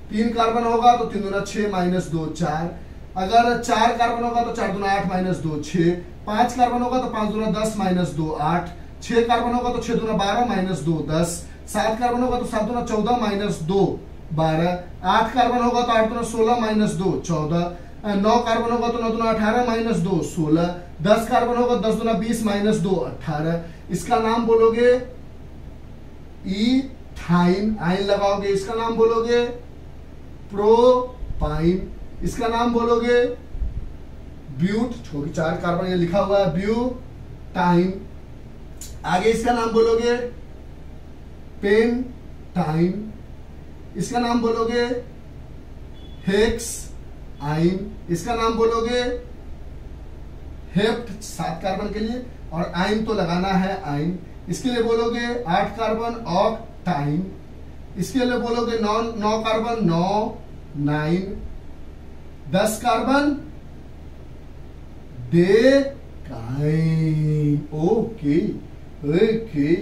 3 कार्बन होगा तो 3 दूना 6 -2 4। अगर 4 कार्बन होगा तो 4 दूना 8 -2 6। 5 कार्बन होगा तो 5 दूना 10 -2 8। 6 कार्बन होगा तो 6 दूना 12 -2 10। 7 कार्बन होगा तो 7 दूना 14 -2 12। 8 कार्बन होगा तो 8 दूना 16 -2 14। 9 कार्बन होगा तो 9 दूना 18 -2 16। 10 कार्बन होगा 10 दूना 20 -2 18। इसका नाम बोलोगे इथाइन, आयन लगाओगे, इसका नाम बोलोगे प्रोपाइन, इसका नाम बोलोगे ब्यूट, क्योंकि 4 कार्बन ये लिखा हुआ है, ब्यूटाइन। आगे इसका नाम बोलोगे पेंटाइन, इसका नाम बोलोगे हेक्स आइन, इसका नाम बोलोगे हेप्ट 7 कार्बन के लिए, और आइन तो लगाना है आइन। इसके लिए बोलोगे 8 कार्बन ऑक्टाइन, इसके लिए बोलोगे 9 carbon 9। 10 carbon decane. Okay okay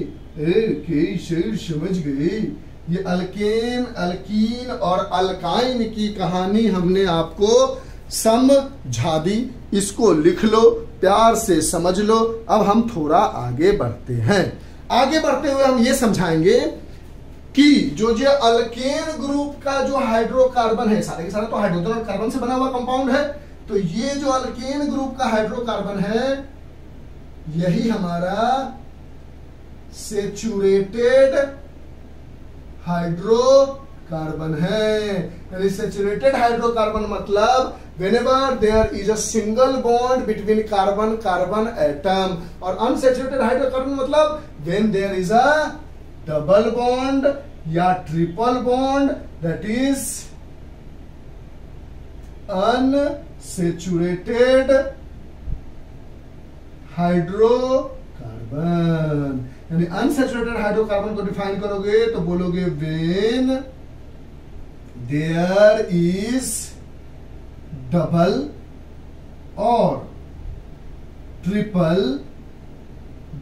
okay sir, समझ गए। ये अल्केन, अल्कीन और अल्काइन की कहानी हमने आपको समझा दी। इसको लिख लो, प्यार से समझ लो। अब हम थोड़ा आगे बढ़ते हैं। आगे बढ़ते हुए हम ये समझाएंगे कि जो अल्केन ग्रुप का जो हाइड्रोकार्बन है, सारे के सारे तो हाइड्रोजन और कार्बन से बना हुआ कंपाउंड है, तो ये जो अल्केन ग्रुप का हाइड्रोकार्बन है यही हमारा सेचुरेटेड हाइड्रोकार्बन है। यानी सेचुरेटेड हाइड्रोकार्बन मतलब whenever there is a single bond between carbon carbon atom, और अनसेचुरेटेड हाइड्रोकार्बन मतलब when there is a double bond या triple bond, that is unsaturated hydrocarbon. यानी अनसेचुरेटेड हाइड्रोकार्बन को डिफाइन करोगे तो बोलोगे when there is डबल और triple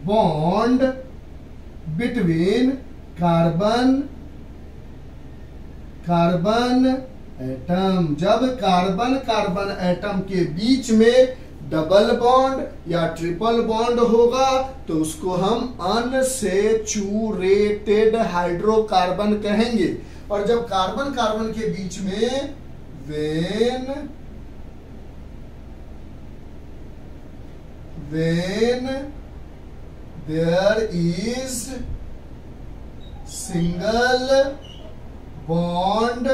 bond between carbon carbon atom. जब कार्बन कार्बन एटम के बीच में डबल बॉन्ड या ट्रिपल बॉन्ड होगा तो उसको हम अनसैचुरेटेड हाइड्रोकार्बन कहेंगे। और जब कार्बन कार्बन के बीच में when there is single bond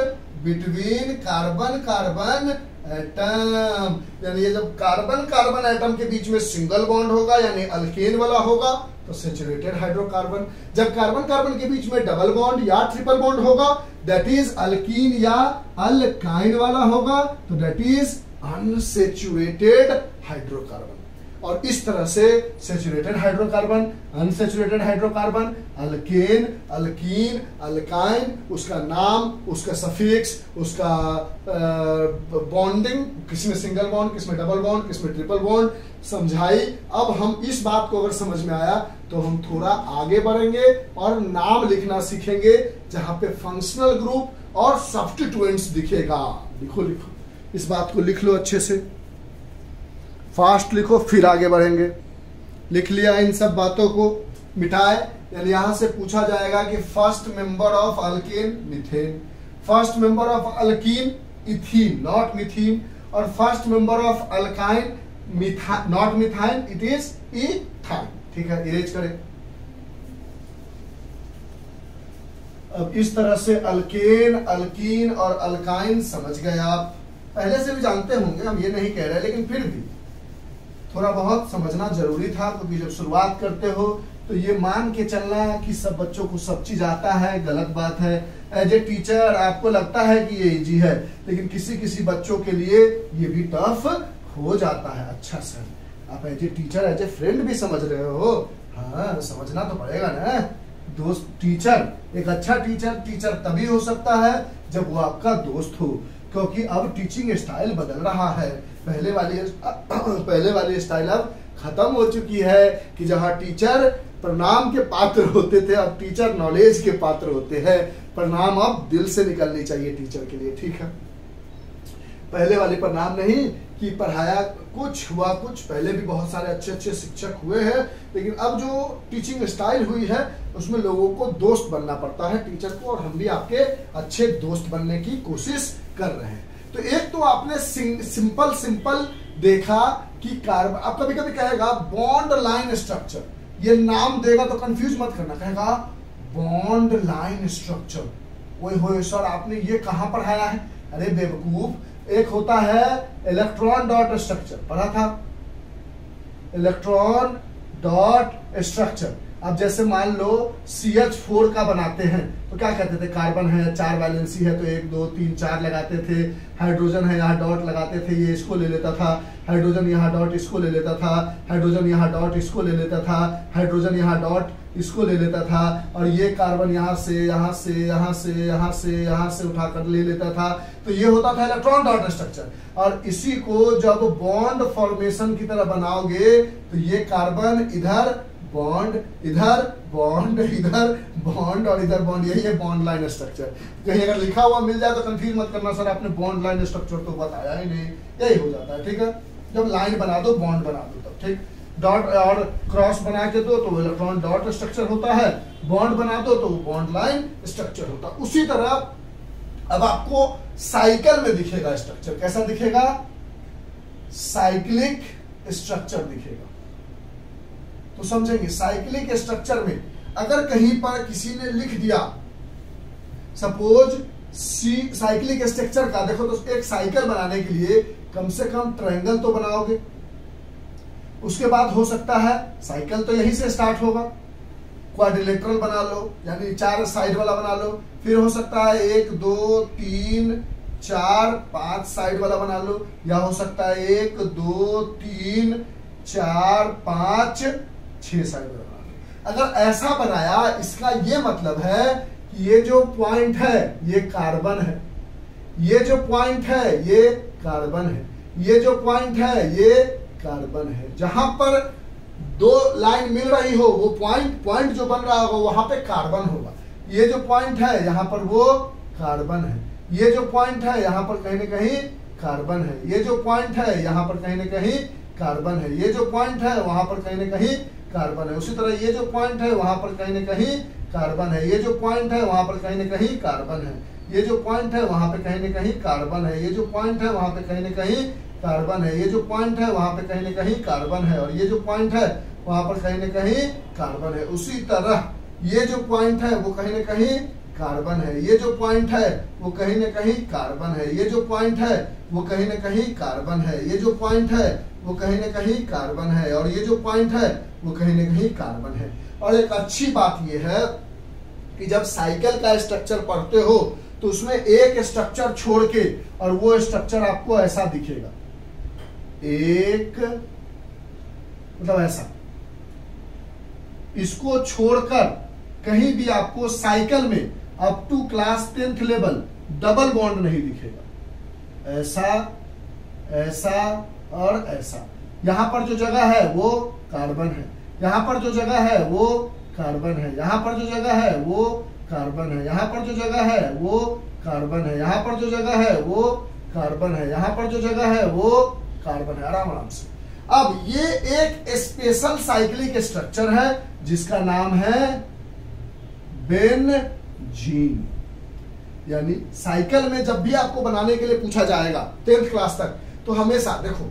between carbon carbon atom, यानी ये जब कार्बन कार्बन एटम के बीच में सिंगल बॉन्ड होगा यानी अल्केन वाला होगा तो सैचुरेटेड हाइड्रोकार्बन। जब कार्बन कार्बन के बीच में डबल बॉन्ड या ट्रिपल बॉन्ड होगा दैट इज अल्कीन या अल्काइन वाला होगा तो दैट इज अनसैचुरेटेड हाइड्रोकार्बन। और इस तरह से saturated hydrocarbon, unsaturated hydrocarbon, alkane, alkyne, alkyne, उसका नाम, उसका सफिक्स, उसका बॉन्डिंग, किसमें सिंगल बॉन्ड, किसमें डबल बॉन्ड, किसमें ट्रिपल बॉन्ड समझाई। अब हम इस बात को अगर समझ में आया तो हम थोड़ा आगे बढ़ेंगे और नाम लिखना सीखेंगे जहां पे फंक्शनल ग्रुप और सब्स्टिट्यूएंट्स दिखेगा। लिखो लिखो, इस बात को लिख लो अच्छे से, फास्ट लिखो फिर आगे बढ़ेंगे। लिख लिया इन सब बातों को, मिटाए, यानी यहां से पूछा जाएगा कि first member of alkane methane, first member of alkene ethene not methene, और first member of alkyne not methyne it is ethyne. ठीक है, इरेज करें। अब इस तरह से अल्केन, अल्कीन और अल्काइन समझ गए आप, पहले से भी जानते होंगे, हम ये नहीं कह रहे, लेकिन फिर भी थोड़ा बहुत समझना जरूरी था क्योंकि जब शुरुआत करते हो तो ये मान के चलना कि सब बच्चों को सब चीज आता है गलत बात है। एज ए टीचर आपको लगता है कि ये इजी है, लेकिन किसी किसी बच्चों के लिए ये भी टफ हो जाता है। अच्छा सर, आप as a teacher, as a friend भी समझ रहे हो? हाँ, समझना तो पड़ेगा ना दोस्त। टीचर, एक अच्छा टीचर तभी हो सकता है जब वो आपका दोस्त हो, क्योंकि अब टीचिंग स्टाइल बदल रहा है। पहले वाली स्टाइल अब खत्म हो चुकी है कि जहां टीचर प्रणाम के पात्र होते थे, अब टीचर नॉलेज के पात्र होते हैं। प्रणाम अब दिल से निकलनी चाहिए टीचर के लिए। ठीक है, पहले वाले प्रणाम नहीं कि पढ़ाया कुछ हुआ कुछ, पहले भी बहुत सारे अच्छे अच्छे शिक्षक हुए हैं, लेकिन अब जो टीचिंग स्टाइल हुई है उसमें लोगों को दोस्त बनना पड़ता है टीचर को, और हम भी आपके अच्छे दोस्त बनने की कोशिश कर रहे हैं। तो एक तो आपने सिंपल देखा कि कार्बन, अब कभी कभी कहेगा बॉन्ड लाइन स्ट्रक्चर, ये नाम देगा तो कंफ्यूज मत करना, कहेगा बॉन्ड लाइन स्ट्रक्चर। ओए होए सर, आपने ये कहां पढ़ाया है? अरे बेवकूफ, एक होता है इलेक्ट्रॉन डॉट स्ट्रक्चर, पढ़ा था इलेक्ट्रॉन डॉट स्ट्रक्चर। अब जैसे मान लो CH4 का बनाते हैं तो क्या कहते थे? कार्बन है, 4 वैलेंसी है तो 1 2 3 4 लगाते थे। हाइड्रोजन है, यहाँ डॉट लगाते थे, ये इसको ले लेता था। हाइड्रोजन यहाँ डॉट इसको ले लेता था। हाइड्रोजन यहाँ डॉट इसको ले लेता था। हाइड्रोजन यहाँ डॉट इसको ले लेता था। और ये कार्बन यहाँ से यहाँ से यहाँ से यहाँ से यहाँ से उठाकर ले लेता था। तो ये होता था इलेक्ट्रॉन डॉट स्ट्रक्चर। और इसी को जब बॉन्ड फॉर्मेशन की तरह बनाओगे तो ये कार्बन इधर बॉन्ड, इधर बॉन्ड, इधर बॉन्ड और इधर बॉन्ड, यही है बॉन्ड लाइन स्ट्रक्चर। कहीं अगर लिखा हुआ मिल जाए तो कंफ्यूज मत करना, सर आपने बॉन्ड लाइन स्ट्रक्चर तो बताया ही नहीं, यही हो जाता है। ठीक है, जब लाइन बना दो, बॉन्ड बना दो तब। ठीक, डॉट और क्रॉस बना के दो तो इलेक्ट्रॉन डॉट स्ट्रक्चर होता है, बॉन्ड बना दो तो बॉन्ड लाइन स्ट्रक्चर होता है। उसी तरह अब आपको साइकिल में दिखेगा स्ट्रक्चर, कैसा दिखेगा? साइक्लिक स्ट्रक्चर दिखेगा। तो समझेंगे साइक्लिक स्ट्रक्चर में अगर कहीं पर किसी ने लिख दिया सपोज साइक्लिक स्ट्रक्चर का, देखो तो एक साइकिल बनाने के लिए कम से कम ट्रायंगल तो बनाओगे, उसके बाद हो सकता है साइकिल तो यहीं से स्टार्ट होगा, क्वाड्रिलेटरल बना लो यानी 4 साइड वाला बना लो, फिर हो सकता है 1 2 3 4 5 साइड वाला बना लो, या हो सकता है 1 2 3 4 5 6 साइड वाला बना लो। अगर ऐसा बनाया, इसका ये मतलब है कि ये जो पॉइंट है ये कार्बन है, ये जो पॉइंट है ये कार्बन है, ये जो पॉइंट है ये कार्बन है। जहां पर 2 लाइन मिल रही हो वो पॉइंट जो बन रहा होगा वहां पे कार्बन होगा। ये जो पॉइंट है यहां पर वो कार्बन है, ये जो पॉइंट है यहां पर कहीं ना कहीं कार्बन है, ये जो पॉइंट है यहां पर कहीं ना कहीं कार्बन है। ये जो पॉइंट है वहां पर कहीं ना कहीं कार्बन है। उसी तरह ये जो पॉइंट है वहां पर कहीं ना कहीं कार्बन है। ये जो पॉइंट है वहां पर कहीं ना कहीं कार्बन है। ये जो पॉइंट है वहां पे कहीं ना कहीं कार्बन है। ये जो पॉइंट है वहां पे कहीं ना कहीं कार्बन है। ये जो पॉइंट है वहां पे कहीं ना कहीं कार्बन है। और ये जो पॉइंट है वहां पर कहीं ना कहीं कार्बन है। उसी तरह ये जो पॉइंट है वो कहीं ना कहीं कार्बन है। ये जो पॉइंट है वो कहीं ना कहीं कार्बन है। ये जो पॉइंट है वो कहीं ना कहीं कार्बन है। ये जो पॉइंट है वो कहीं ना कहीं कार्बन है। और ये जो पॉइंट है वो कहीं ना कहीं कार्बन है। और एक अच्छी बात ये है कि जब साइकिल का स्ट्रक्चर पढ़ते हो तो उसमें एक स्ट्रक्चर छोड़ के और वो स्ट्रक्चर आपको ऐसा दिखेगा, एक मतलब ऐसा, इसको छोड़कर कहीं भी आपको साइकिल में up to class 10th level double bond नहीं दिखेगा। ऐसा, ऐसा और ऐसा। यहां पर जो जगह है वो कार्बन है, यहां पर जो जगह है वो कार्बन है, यहां पर जो जगह है वो कार्बन है, यहां पर जो जगह है वो कार्बन है, यहां पर जो जगह है वो कार्बन है, यहां पर जो जगह है वो कार्बन है। आराम आराम से। अब ये एक स्पेशल साइक्लिक स्ट्रक्चर है जिसका नाम है बेंजीन। यानी साइकिल में जब भी आपको बनाने के लिए पूछा जाएगा 10th क्लास तक, तो हमेशा देखो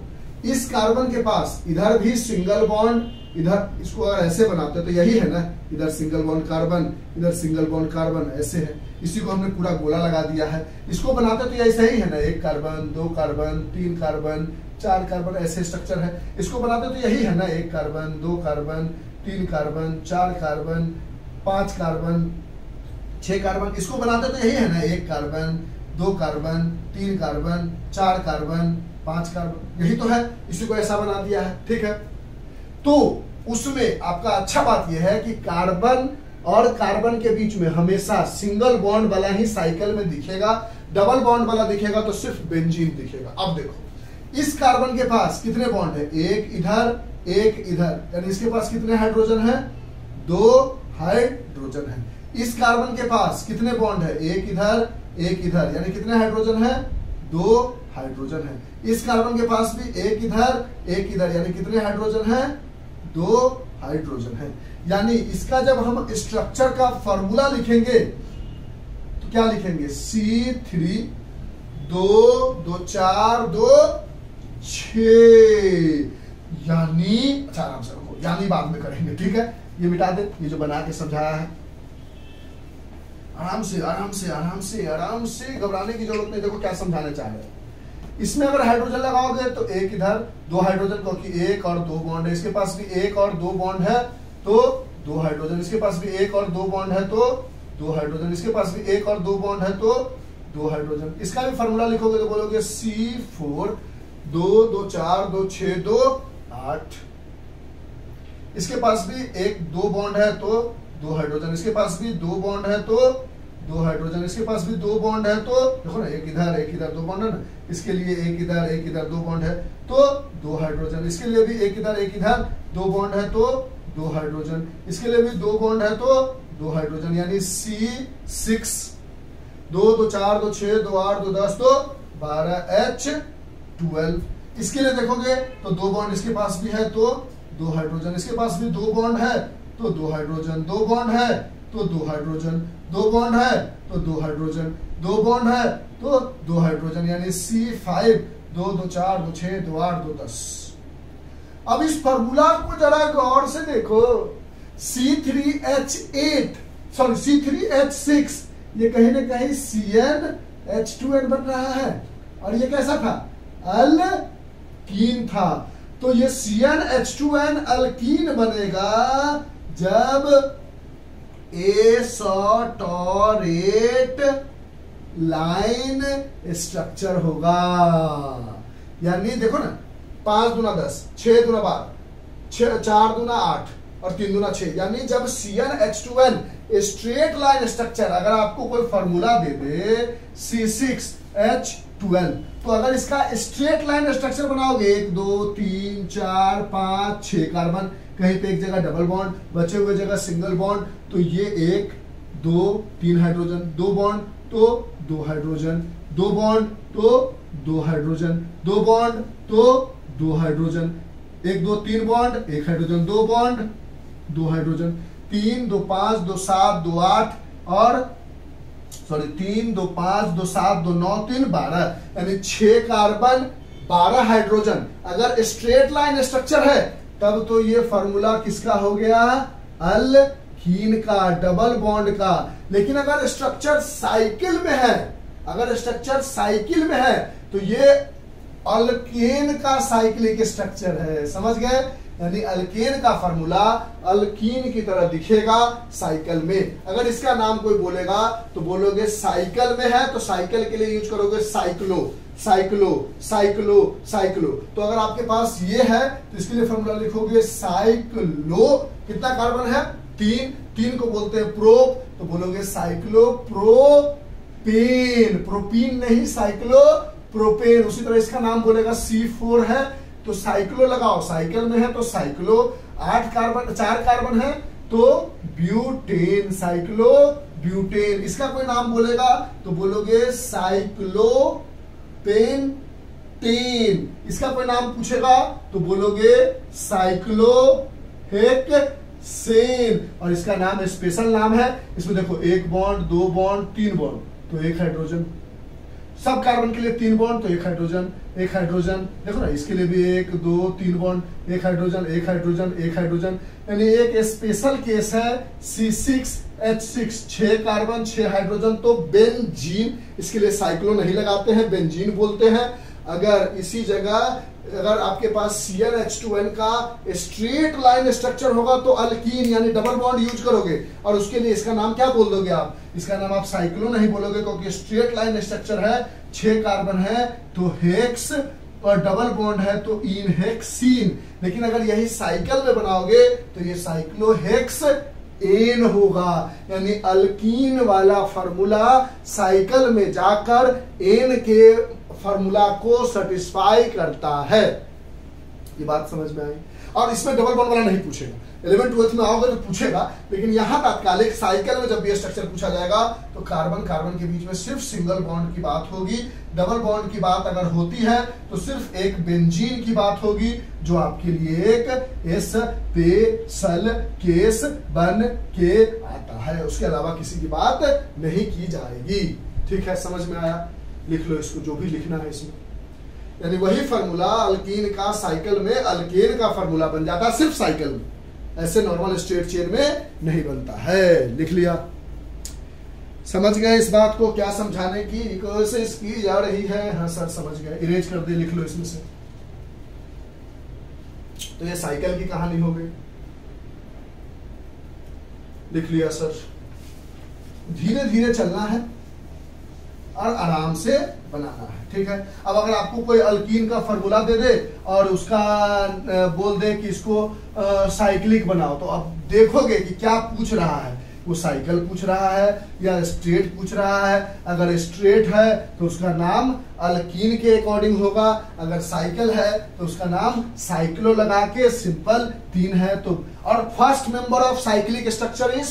इस कार्बन के पास इधर भी सिंगल बॉन्ड, इधर इसको अगर ऐसे बनाते तो यही है ना, इधर सिंगल बॉन्ड कार्बन, इधर सिंगल बॉन्ड कार्बन, ऐसे है। इसी को हमने पूरा गोला लगा दिया है। इसको बनाते तो ऐसे ही है ना, एक कार्बन, दो कार्बन, तीन कार्बन, चार कार्बन, ऐसे स्ट्रक्चर है। इसको बनाते तो यही है ना, एक कार्बन, दो कार्बन, तीन कार्बन, चार कार्बन, पांच कार्बन, छह कार्बन। इसको बनाते तो यही है ना, एक कार्बन, दो कार्बन, तीन कार्बन, चार कार्बन, पांच कार्बन, यही तो है। इसी को ऐसा बना दिया है, ठीक है। तो उसमें आपका अच्छा बात यह है कि कार्बन और कार्बन के बीच में हमेशा सिंगल बॉन्ड वाला ही साइकिल में दिखेगा, डबल बॉन्ड वाला दिखेगा तो सिर्फ बेंजीन दिखेगा। अब देखो इस कार्बन के पास कितने बॉन्ड है, एक इधर, एक इधर, यानी इसके पास कितने हाइड्रोजन है, दो हाइड्रोजन है। इस कार्बन के पास कितने बॉन्ड है, एक इधर, एक इधर, यानी कितने हाइड्रोजन है, दो हाइड्रोजन है। इस कार्बन के पास भी एक इधर, एक इधर, यानी कितने हाइड्रोजन है, दो हाइड्रोजन है। यानी इसका जब हम स्ट्रक्चर का फॉर्मूला लिखेंगे तो क्या लिखेंगे, C3 दो, दो चार, दो छह, यानी अच्छा आराम से रखो, यानी बाद में करेंगे, ठीक है। ये मिटा दे, ये जो बना के समझाया है। आराम से आराम से आराम से आराम से, घबराने की जरूरत नहीं। देखो क्या समझाने चाह रहे हैं। इसमें अगर हाइड्रोजन लगाओगे तो एक इधर, दो हाइड्रोजन, क्योंकि एक और दो बॉन्ड है। इसके पास भी एक और दो बॉन्ड है तो दो हाइड्रोजन। इसके पास भी एक और दो बॉन्ड है तो दो हाइड्रोजन। इसके पास भी एक और दो बॉन्ड है तो दो हाइड्रोजन। इसका भी फॉर्मूला लिखोगे तो बोलोगे C4 दो, दो चार, दो छह, दो 8। इसके पास भी एक दो बॉन्ड है तो दो हाइड्रोजन। इसके पास भी दो बॉन्ड है तो दो हाइड्रोजन। इसके पास भी दो बॉन्ड है तो देखो ना, एक इधर दो बॉन्ड है ना, इसके लिए एक इधर दो बॉन्ड है तो दो हाइड्रोजन। इसके लिए भी एक इधर दो बॉन्ड है तो दो हाइड्रोजन। इसके लिए भी दो बॉन्ड है तो दो हाइड्रोजन, यानी C6 दो, दो चार, दो छह, दो 8, दो 10, दो 12, H12। इसके लिए देखोगे तो दो बॉन्ड इसके पास भी है तो दो हाइड्रोजन। इसके पास भी दो बॉन्ड है तो दो हाइड्रोजन। दो बॉन्ड है तो दो हाइड्रोजन। दो बॉन्ड है तो दो हाइड्रोजन। दो बॉन्ड है तो दो हाइड्रोजन, यानी C5 दो, दो चार, दो छह, दो 8, दो 10। अब इस फॉर्मूला को जरा गौर से देखो, C3H8 सॉरी C3H6, ये कहीं ना कहीं CnH2n बन रहा है। और ये कैसा था, अल्कीन था। तो ये CnH2n अल्कीन बनेगा जब एसोटोरेट लाइन स्ट्रक्चर होगा। यानी देखो ना, 5 दूना 10, 6 दूना 12, 4 दूना 8 और 3 दूना 6, यानी जब CnH2n स्ट्रेट लाइन स्ट्रक्चर, अगर आपको कोई फॉर्मूला दे दे C6H12, तो अगर इसका स्ट्रेट लाइन स्ट्रक्चर बनाओगे 1 2 3 4 5 6 कार्बन, कहीं पे एक जगह डबल बॉन्ड, बचे हुए जगह सिंगल बॉन्ड, तो ये 1 2 3 हाइड्रोजन, दो बॉन्ड तो दो हाइड्रोजन, दो बॉन्ड तो दो हाइड्रोजन, दो बॉन्ड तो दो hydrogen, 1 2 3 bond, 1 hydrogen 2 bond, 2 hydrogen, 3 2 5 2 7 2 8 और 3 2 5 2 7 2 9 3 12, यानी 6 कार्बन 12 हाइड्रोजन। अगर स्ट्रेट लाइन स्ट्रक्चर है तब तो ये फॉर्मूला किसका हो गया, अल्कीन का, डबल बॉन्ड का। लेकिन अगर स्ट्रक्चर साइकिल में है, अगर स्ट्रक्चर साइकिल में है तो ये अल्केन का साइक्लिक स्ट्रक्चर है, समझ गए। यानी अल्केन का फॉर्मूला अल्कीन की तरह दिखेगा साइकिल में। अगर इसका नाम कोई बोलेगा तो बोलोगे साइकिल में है तो साइकिल के लिए यूज करोगे साइक्लो, साइक्लो, साइक्लो, साइक्लो। तो अगर आपके पास ये है तो इसके लिए फॉर्मूला लिखोगे साइक्लो। कितना कार्बन है, 3, 3 को बोलते हैं प्रोप, तो बोलोगे साइक्लो प्रोपेन, प्रोपीन नहीं साइक्लो प्रोपेन। उसी तरह इसका नाम बोलेगा C4 है तो साइक्लो लगाओ, साइकिल में है तो साइक्लो। 8 कार्बन, 4 कार्बन है तो ब्यूटेन, साइक्लो ब्यूटेन। इसका कोई नाम बोलेगा तो बोलोगे साइक्लो पेंटेन। इसका कोई नाम पूछेगा तो बोलोगे साइक्लो हेक्सेन। और इसका नाम स्पेशल नाम है, इसमें देखो 1 बॉन्ड 2 बॉन्ड 3 बॉन्ड तो 1 हाइड्रोजन, सब कार्बन के लिए 3 बॉन्ड तो 1 हाइड्रोजन, 1 हाइड्रोजन। देखो ना इसके लिए भी 1 2 3 बॉन्ड, 1 हाइड्रोजन, 1 हाइड्रोजन, 1 हाइड्रोजन। यानी एक स्पेशल केस है C6H6, 6 कार्बन 6 हाइड्रोजन तो बेंजीन। इसके लिए साइक्लो नहीं लगाते हैं, बेंजीन बोलते हैं। अगर इसी जगह अगर आपके पास CnH2n का स्ट्रेट लाइन स्ट्रक्चर होगा तो अल्कीन यानी डबल बॉन्ड यूज करोगे और उसके लिए इसका नाम क्या बोल दोगे आप, इसका नाम आप साइक्लो नहीं बोलोगे क्योंकि स्ट्रेट लाइन स्ट्रक्चर है, 6 कार्बन है तो हेक्स और डबल बॉन्ड है तो इनहेक्सीन। लेकिन अगर यही साइकिल में बनाओगे तो ये साइक्लोहेक्स एन होगा, यानी अल्कीन वाला फॉर्मूला साइकिल में जाकर एन के फॉर्मूला को सेटिस्फाई करता है। ये बात समझ में आई। और इसमें डबल बॉन्ड वाला नहीं पूछेगा, 11th 12th में आओगे तो पूछेगा, लेकिन यहां तात्कालिक साइकिल में जब ये स्ट्रक्चर पूछा जाएगा तो कार्बन कार्बन के बीच में सिर्फ सिंगल बॉन्ड की बात होगी। डबल बॉन्ड की बात अगर होती है तो सिर्फ एक बेंजीन की बात होगी जो आपके लिए एक स्पेशल केस बन के आता है, उसके अलावा किसी की बात नहीं की जाएगी। ठीक है, समझ में आया? लिख लो इसको, जो भी लिखना है इसमें। यानी वही फॉर्मूला अल्कीन का साइकिल में अल्केन का फॉर्मूला बन जाता है सिर्फ साइकिल में, ऐसे नॉर्मल स्ट्रेट चेन में नहीं बनता है। लिख लिया? समझ गए इस बात को? क्या समझाने की कोशिश की जा रही है? हाँ सर समझ गए, इरेज कर दे, लिख लो इसमें से। तो ये साइकिल की कहानी हो गई, लिख लिया सर। धीरे धीरे चलना है और आराम से बनाना है, ठीक है। अब अगर आपको कोई अल्कीन का फॉर्मूला दे दे और उसका बोल दे कि इसको साइक्लिक बनाओ, तो अब देखोगे कि क्या पूछ रहा है, वो साइकिल पूछ रहा है या स्ट्रेट पूछ रहा है। अगर स्ट्रेट है तो उसका नाम अल्कीन के अकॉर्डिंग होगा, अगर साइकिल है तो उसका नाम साइक्लो लगा के सिंपल 3 है तो। और first member of cyclic structure is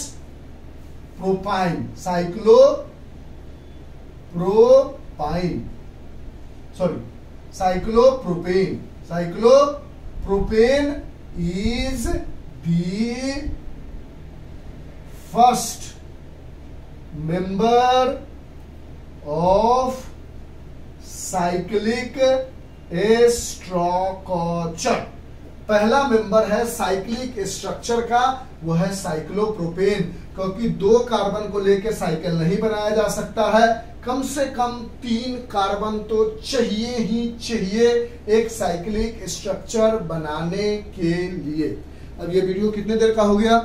propyne, cyclo propyne, sorry cyclopropane. Cyclopropane is the first member of cyclic structure. पहला मेंबर है साइक्लिक स्ट्रक्चर का, वो है साइक्लोप्रोपेन, क्योंकि 2 कार्बन को लेकर साइकिल नहीं बनाया जा सकता है, कम से कम 3 कार्बन तो चाहिए ही चाहिए एक साइक्लिक स्ट्रक्चर बनाने के लिए। अब ये वीडियो कितने देर का हो गया?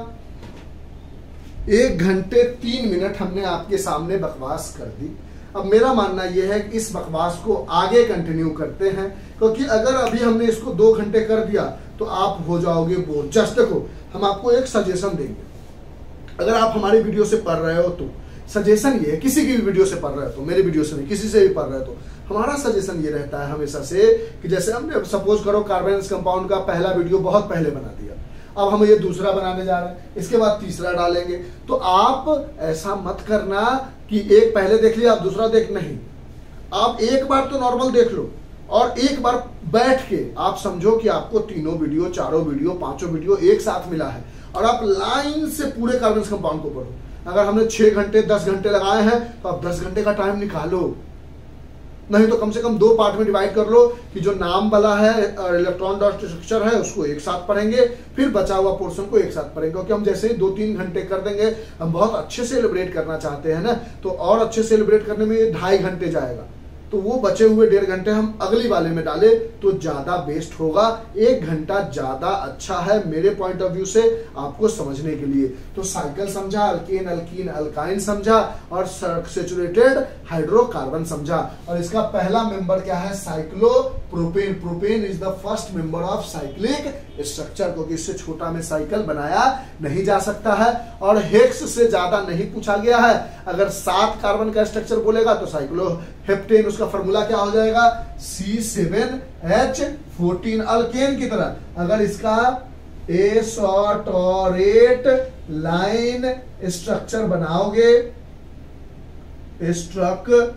1 घंटे 3 मिनट हमने आपके सामने बकवास कर दी। अब मेरा मानना यह है कि इस बकवास को आगे कंटिन्यू करते हैं, क्योंकि अगर अभी हमने इसको 2 घंटे कर दिया तो आप हो जाओगे बोर। जस्ट देखो, हम आपको एक सजेशन देंगे, अगर आप हमारी वीडियो से पढ़ रहे हो तो सजेशन ये है, किसी की भी वीडियो से पढ़ रहे हो तो, मेरी वीडियो से नहीं, किसी से भी पढ़ रहे हो तो हमारा सजेशन ये रहता है हमेशा से कि जैसे हमने सपोज करो कार्बन कंपाउंड का पहला वीडियो बहुत पहले बना दिया, अब हम ये दूसरा बनाने जा रहे हैं, इसके बाद तीसरा डालेंगे, तो आप ऐसा मत करना कि एक पहले देख लिया आप दूसरा देख, नहीं, आप एक बार तो नॉर्मल देख लो और एक बार बैठ के आप समझो कि आपको तीनों वीडियो, चारों वीडियो, पांचों वीडियो एक साथ मिला है और आप लाइन से पूरे कार्बन कंपाउंड को पढ़ो। अगर हमने 6 घंटे 10 घंटे लगाए हैं तो आप 10 घंटे का टाइम निकालो, नहीं तो कम से कम 2 पार्ट में डिवाइड कर लो कि जो नाम वाला है इलेक्ट्रॉन डॉट स्ट्रक्चर है उसको एक साथ पढ़ेंगे, फिर बचा हुआ पोर्शन को एक साथ पढ़ेंगे। क्योंकि हम जैसे ही 2-3 घंटे कर देंगे, हम बहुत अच्छे से सेलिब्रेट करना चाहते हैं ना, तो और अच्छे से सेलिब्रेट करने में 2.5 घंटे जाएगा, तो वो बचे हुए 1.5 घंटे हम अगली वाले में डाले तो ज्यादा बेस्ट होगा। 1 घंटा ज्यादा अच्छा है मेरे पॉइंट ऑफ व्यू से आपको समझने के लिए। तो साइकिल समझा, अल्केन, अल्कीन, अल्काइन समझा और सैचुरेटेड हाइड्रोकार्बन समझा। और इसका पहला मेंबर क्या है? Cyclopropane. Propane is the first member of cyclic structure, क्योंकि इससे छोटा में साइकिल बनाया नहीं जा सकता है और हेक्स से ज्यादा नहीं पूछा गया है। अगर 7 कार्बन का स्ट्रक्चर बोलेगा तो साइक्लोहेप्टेन, उसका फॉर्मूला क्या हो जाएगा? C7H14। अल्केन की तरह अगर इसका एसोटोरेट लाइन स्ट्रक्चर बनाओगे, स्ट्रक्चर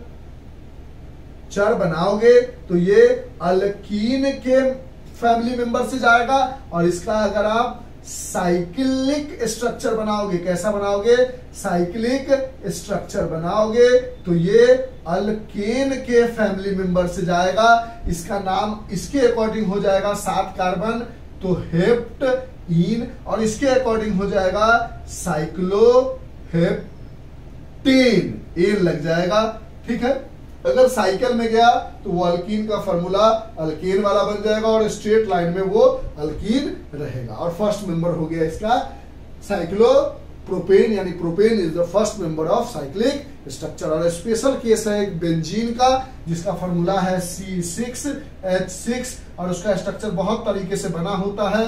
बनाओगे तो ये अल्कीन के फैमिली मेंबर से जाएगा। और इसका अगर आप साइक्लिक स्ट्रक्चर बनाओगे, कैसा बनाओगे? साइक्लिक स्ट्रक्चर बनाओगे तो ये अल्केन के फैमिली मेंबर से जाएगा। इसका नाम इसके अकॉर्डिंग हो जाएगा 7 कार्बन तो हेप्टइन, और इसके अकॉर्डिंग हो जाएगा साइक्लोहेप्टेन, ए लग जाएगा। ठीक है, अगर साइकिल में गया तो वो अल्कीन का फॉर्मूला अल्केन वाला बन जाएगा और स्ट्रेट लाइन में वो अल्कीन रहेगा। और फर्स्ट मेंबर हो गया इसका साइक्लोप्रोपेन, यानी propane is the first member of cyclic structure. और स्पेशल केस है एक बेंजीन का, जिसका फॉर्मूला है C6H6 और उसका स्ट्रक्चर बहुत तरीके से बना होता है।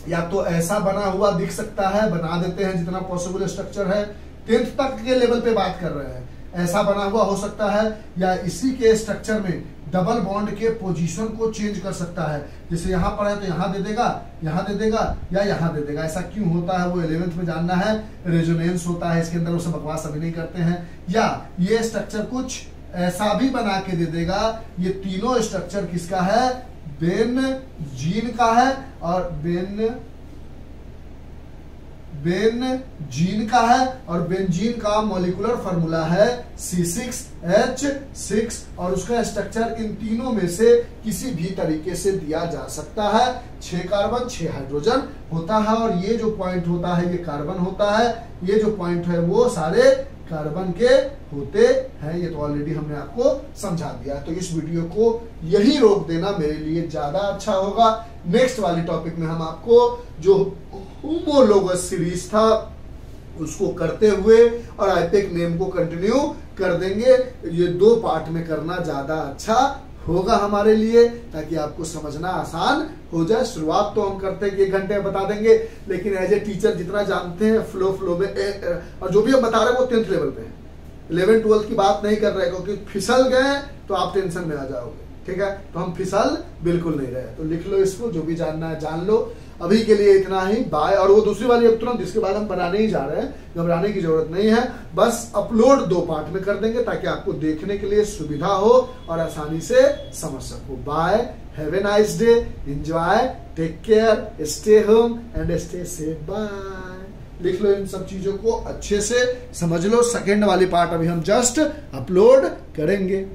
या तो ऐसा बना हुआ दिख सकता है, बना देते हैं जितना पॉसिबल स्ट्रक्चर है, 10th तक के लेवल पे बात कर रहे हैं, ऐसा बना हुआ हो सकता है, या इसी के स्ट्रक्चर में डबल बॉन्ड के पोजीशन को चेंज कर सकता है। जैसे यहां पर है तो यहां दे देगा, यहां दे देगा या यहां दे देगा। ऐसा क्यों होता है वो 11th में जानना है। रेजोनेंस होता है इसके अंदर, वो सब बकवास अभी नहीं करते हैं। या ये स्ट्रक्चर कुछ ऐसा भी बना के दे देगा। ये तीनों स्ट्रक्चर किसका है? बेंजीन का है, और बेंजीन का है, और बेंजीन का मॉलिक्यूलर फार्मूला है C6H6 और उसका स्ट्रक्चर इन तीनों में से किसी भी तरीके से दिया जा सकता है। 6 कार्बन 6 हाइड्रोजन होता है, और ये जो पॉइंट होता है ये कार्बन होता है, ये जो पॉइंट है वो सारे कार्बन के होते हैं। ये तो ऑलरेडी हमने आपको समझा दिया। तो इस वीडियो को यही रोक देना मेरे लिए ज्यादा अच्छा होगा। नेक्स्ट वाली टॉपिक में हम आपको जो होमोलोगस सीरीज था उसको करते हुए और आईपेक नेम को कंटिन्यू कर देंगे। ये 2 पार्ट में करना ज्यादा अच्छा होगा हमारे लिए, ताकि आपको समझना आसान हो जाए। शुरुआत तो हम करते हैं कि 1 घंटे में बता देंगे, लेकिन एज ए टीचर जितना जानते हैं फ्लो में, और जो भी हम बता रहे हैं वो 10th लेवल पे है, 11th 12th की बात नहीं कर रहे, क्योंकि फिसल गए तो आप टेंशन में आ जाओगे। ठीक है, तो हम फिसल बिल्कुल नहीं रहे। तो लिख लो इसको, जो भी जानना है जान लो। अभी के लिए इतना ही, बाय। और वो दूसरी वाली अब तुरंत जिसके बाद हम बनाने ही जा रहे हैं, घबराने की जरूरत नहीं है, बस अपलोड 2 पार्ट में कर देंगे ताकि आपको देखने के लिए सुविधा हो और आसानी से समझ सको। Bye, have a nice day, enjoy, take care, stay home and stay safe, bye. लिख लो इन सब चीजों को अच्छे से समझ लो। सेकेंड वाली पार्ट अभी हम जस्ट अपलोड करेंगे।